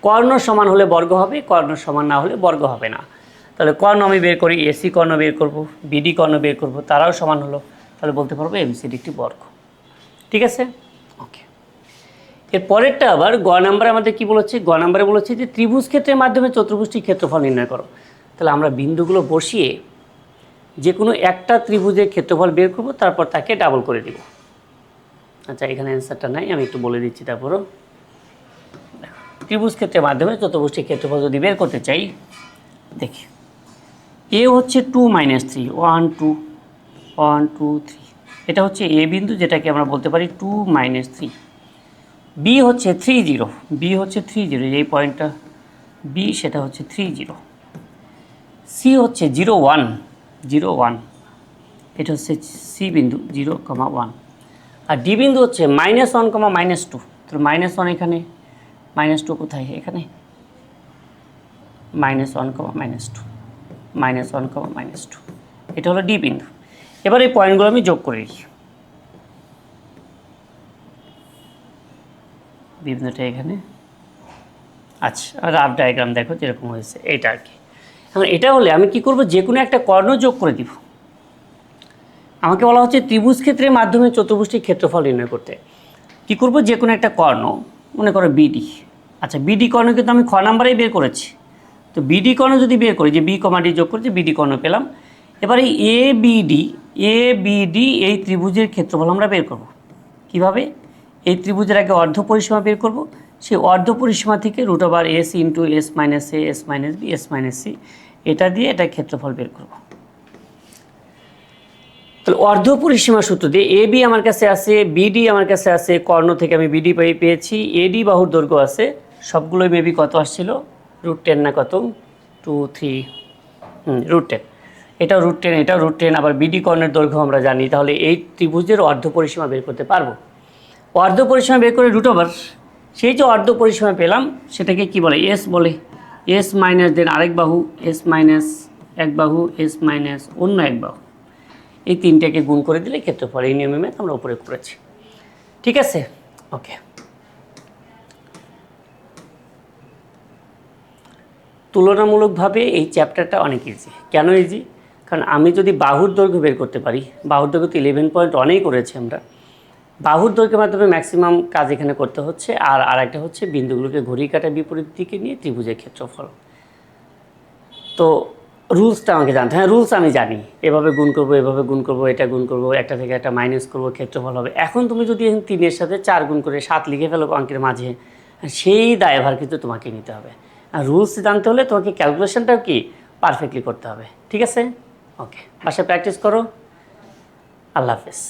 কর্ণ সমান হলে বর্গ হবে, কর্ণ সমান না হলে বর্গ হবে না। তাহলে কর্ণ আমি বের করি, এসি কর্ণ বের করব, বিডি কর্ণ বের করব, তারাও সমান হলো, তাহলে বলতে পারবো এবিসিডি একটি বর্গ। ঠিক আছে, ওকে। এর পরেরটা আবার গ নাম্বারে আমাদের কি বলেছে, গ নাম্বারে বলেছে যে ত্রিভুজ ক্ষেত্রের মাধ্যমে চতুর্ভুজটির ক্ষেত্রফল নির্ণয় করো। তাহলে আমরা বিন্দুগুলো বসিয়ে যে কোনো একটা ত্রিভুজের ক্ষেত্রফল বের করব, তারপর তাকে ডাবল করে দিব। আচ্ছা, এখানে অ্যান্সারটা নাই, আমি একটু বলে দিচ্ছি। তারপরও ত্রিভুজ ক্ষেত্রের মাধ্যমে চতুর্ভুজটির ক্ষেত্রফল যদি বের করতে চাই, দেখি এ হচ্ছে 2 - 3, 1 2 1 2 3, এটা হচ্ছে এ বিন্দু, যেটাকে আমরা বলতে পারি 2 - 3। বি হচ্ছে 3 0, বি হচ্ছে 3 0, এই পয়েন্টটা বি, সেটা হচ্ছে 3 0। সি হচ্ছে 0 1 0 1, এটা হচ্ছে সি বিন্দু 0, 1। আর ডি বিন্দু হচ্ছে -1, -2। তো -1 এখানে, -2 কোথায়, এখানে -1, -2, -1, -2, এটা হলো ডি বিন্দু। এবার এই পয়েন্টগুলো আমি যোগ করে দিই। বিন্দুটা এখানে। আচ্ছা, রাফ ডায়াগ্রাম দেখো যেরকম হয়েছে, এইটা আর কি। এখন এটা হলে আমি কি করব, যে কোনো একটা কর্ণ যোগ করে দিব। আমাকে বলা হচ্ছে ত্রিভুজ ক্ষেত্রের মাধ্যমে চতুর্ভুজটির ক্ষেত্রফল নির্ণয় করতে। কি করব, যে কোনো একটা কর্ণ, মনে করো বিডি। আচ্ছা, বিডি কর্ণ কিন্তু আমি খ নাম্বারেই বের করেছি। তো বিডি কর্ণ যদি বের করি, যে বি কমা ডি যোগ করেছি, বিডি কর্ণ পেলাম। এবারে এ বিডি এই ত্রিভুজের ক্ষেত্রফল আমরা বের করব। কিভাবে, এই ত্রিভুজের আগে অর্ধ পরিসীমা বের করব, সেই অর্ধ পরিসীমা থেকে √s × s - a s - b s - c, এটা দিয়ে এটা ক্ষেত্রফল বের করব। তাহলে অর্ধ পরিসীমা সূত্র দিয়ে এ বি আমার কাছে আছে, বিডি আমার কাছে আছে, কর্ণ থেকে আমি বিডি পেয়েছি, এডি বাহুর দৈর্ঘ্য আছে, সবগুলোই মেবি কত আসছিল, √10 না কত, 2 3, √10, এটাও √10, এটাও √10। আবার বিডি কর্ণের দৈর্ঘ্য আমরা জানি, তাহলে এই ত্রিভুজের অর্ধ পরিসীমা বের করতে পারবো। অর্ধ পরিসীমা বের করে √, সেই যে অর্ধ পরিসীমা পেলাম সেটাকে কি বলে, এস বলে। এস মাইনাস দেন আরেক বাহু, এস মাইনাস এক বাহু, এস মাইনাস অন্য এক বাহু, এই তিনটাকে গুণ করে দিলে ক্ষেত্রফল। এই নিয়মে ম্যাথ আমরা উপরে করেছি। ঠিক আছে, ওকে। তুলনামূলকভাবে এই চ্যাপ্টারটা অনেক ইজি। কেন ইজি, কারণ আমি যদি বাহুর দৈর্ঘ্য বের করতে পারি, বাহুর দৈর্ঘ্য তো 11.1 করেছি আমরা, বাহুর দৈর্ঘ্যের মাধ্যমে ম্যাক্সিমাম কাজ এখানে করতে হচ্ছে। আর আরেকটা হচ্ছে বিন্দুগুলোকে ঘড়ি কাটা বিপরীত দিকে নিয়ে ত্রিভুজের ক্ষেত্রফল। তো রুলসটা আমাকে জানতে, হ্যাঁ রুলস আমি জানি, এভাবে গুণ করবো, এভাবে গুণ করবো, এটা গুণ করবো, একটা থেকে একটা মাইনাস করবো, ক্ষেত্রফল হবে। এখন তুমি যদি 3-এর সাথে 4 গুণ করে 7 লিখে ফেলো অঙ্কের মাঝে, সেই দায়ভার কিন্তু তোমাকে নিতে হবে। আর রুলস জানতে হলে তোমাকে ক্যালকুলেশনটাও কি পারফেক্টলি করতে হবে। ঠিক আছে, ওকে, বাসায় প্র্যাকটিস করো। আল্লাহ হাফেজ।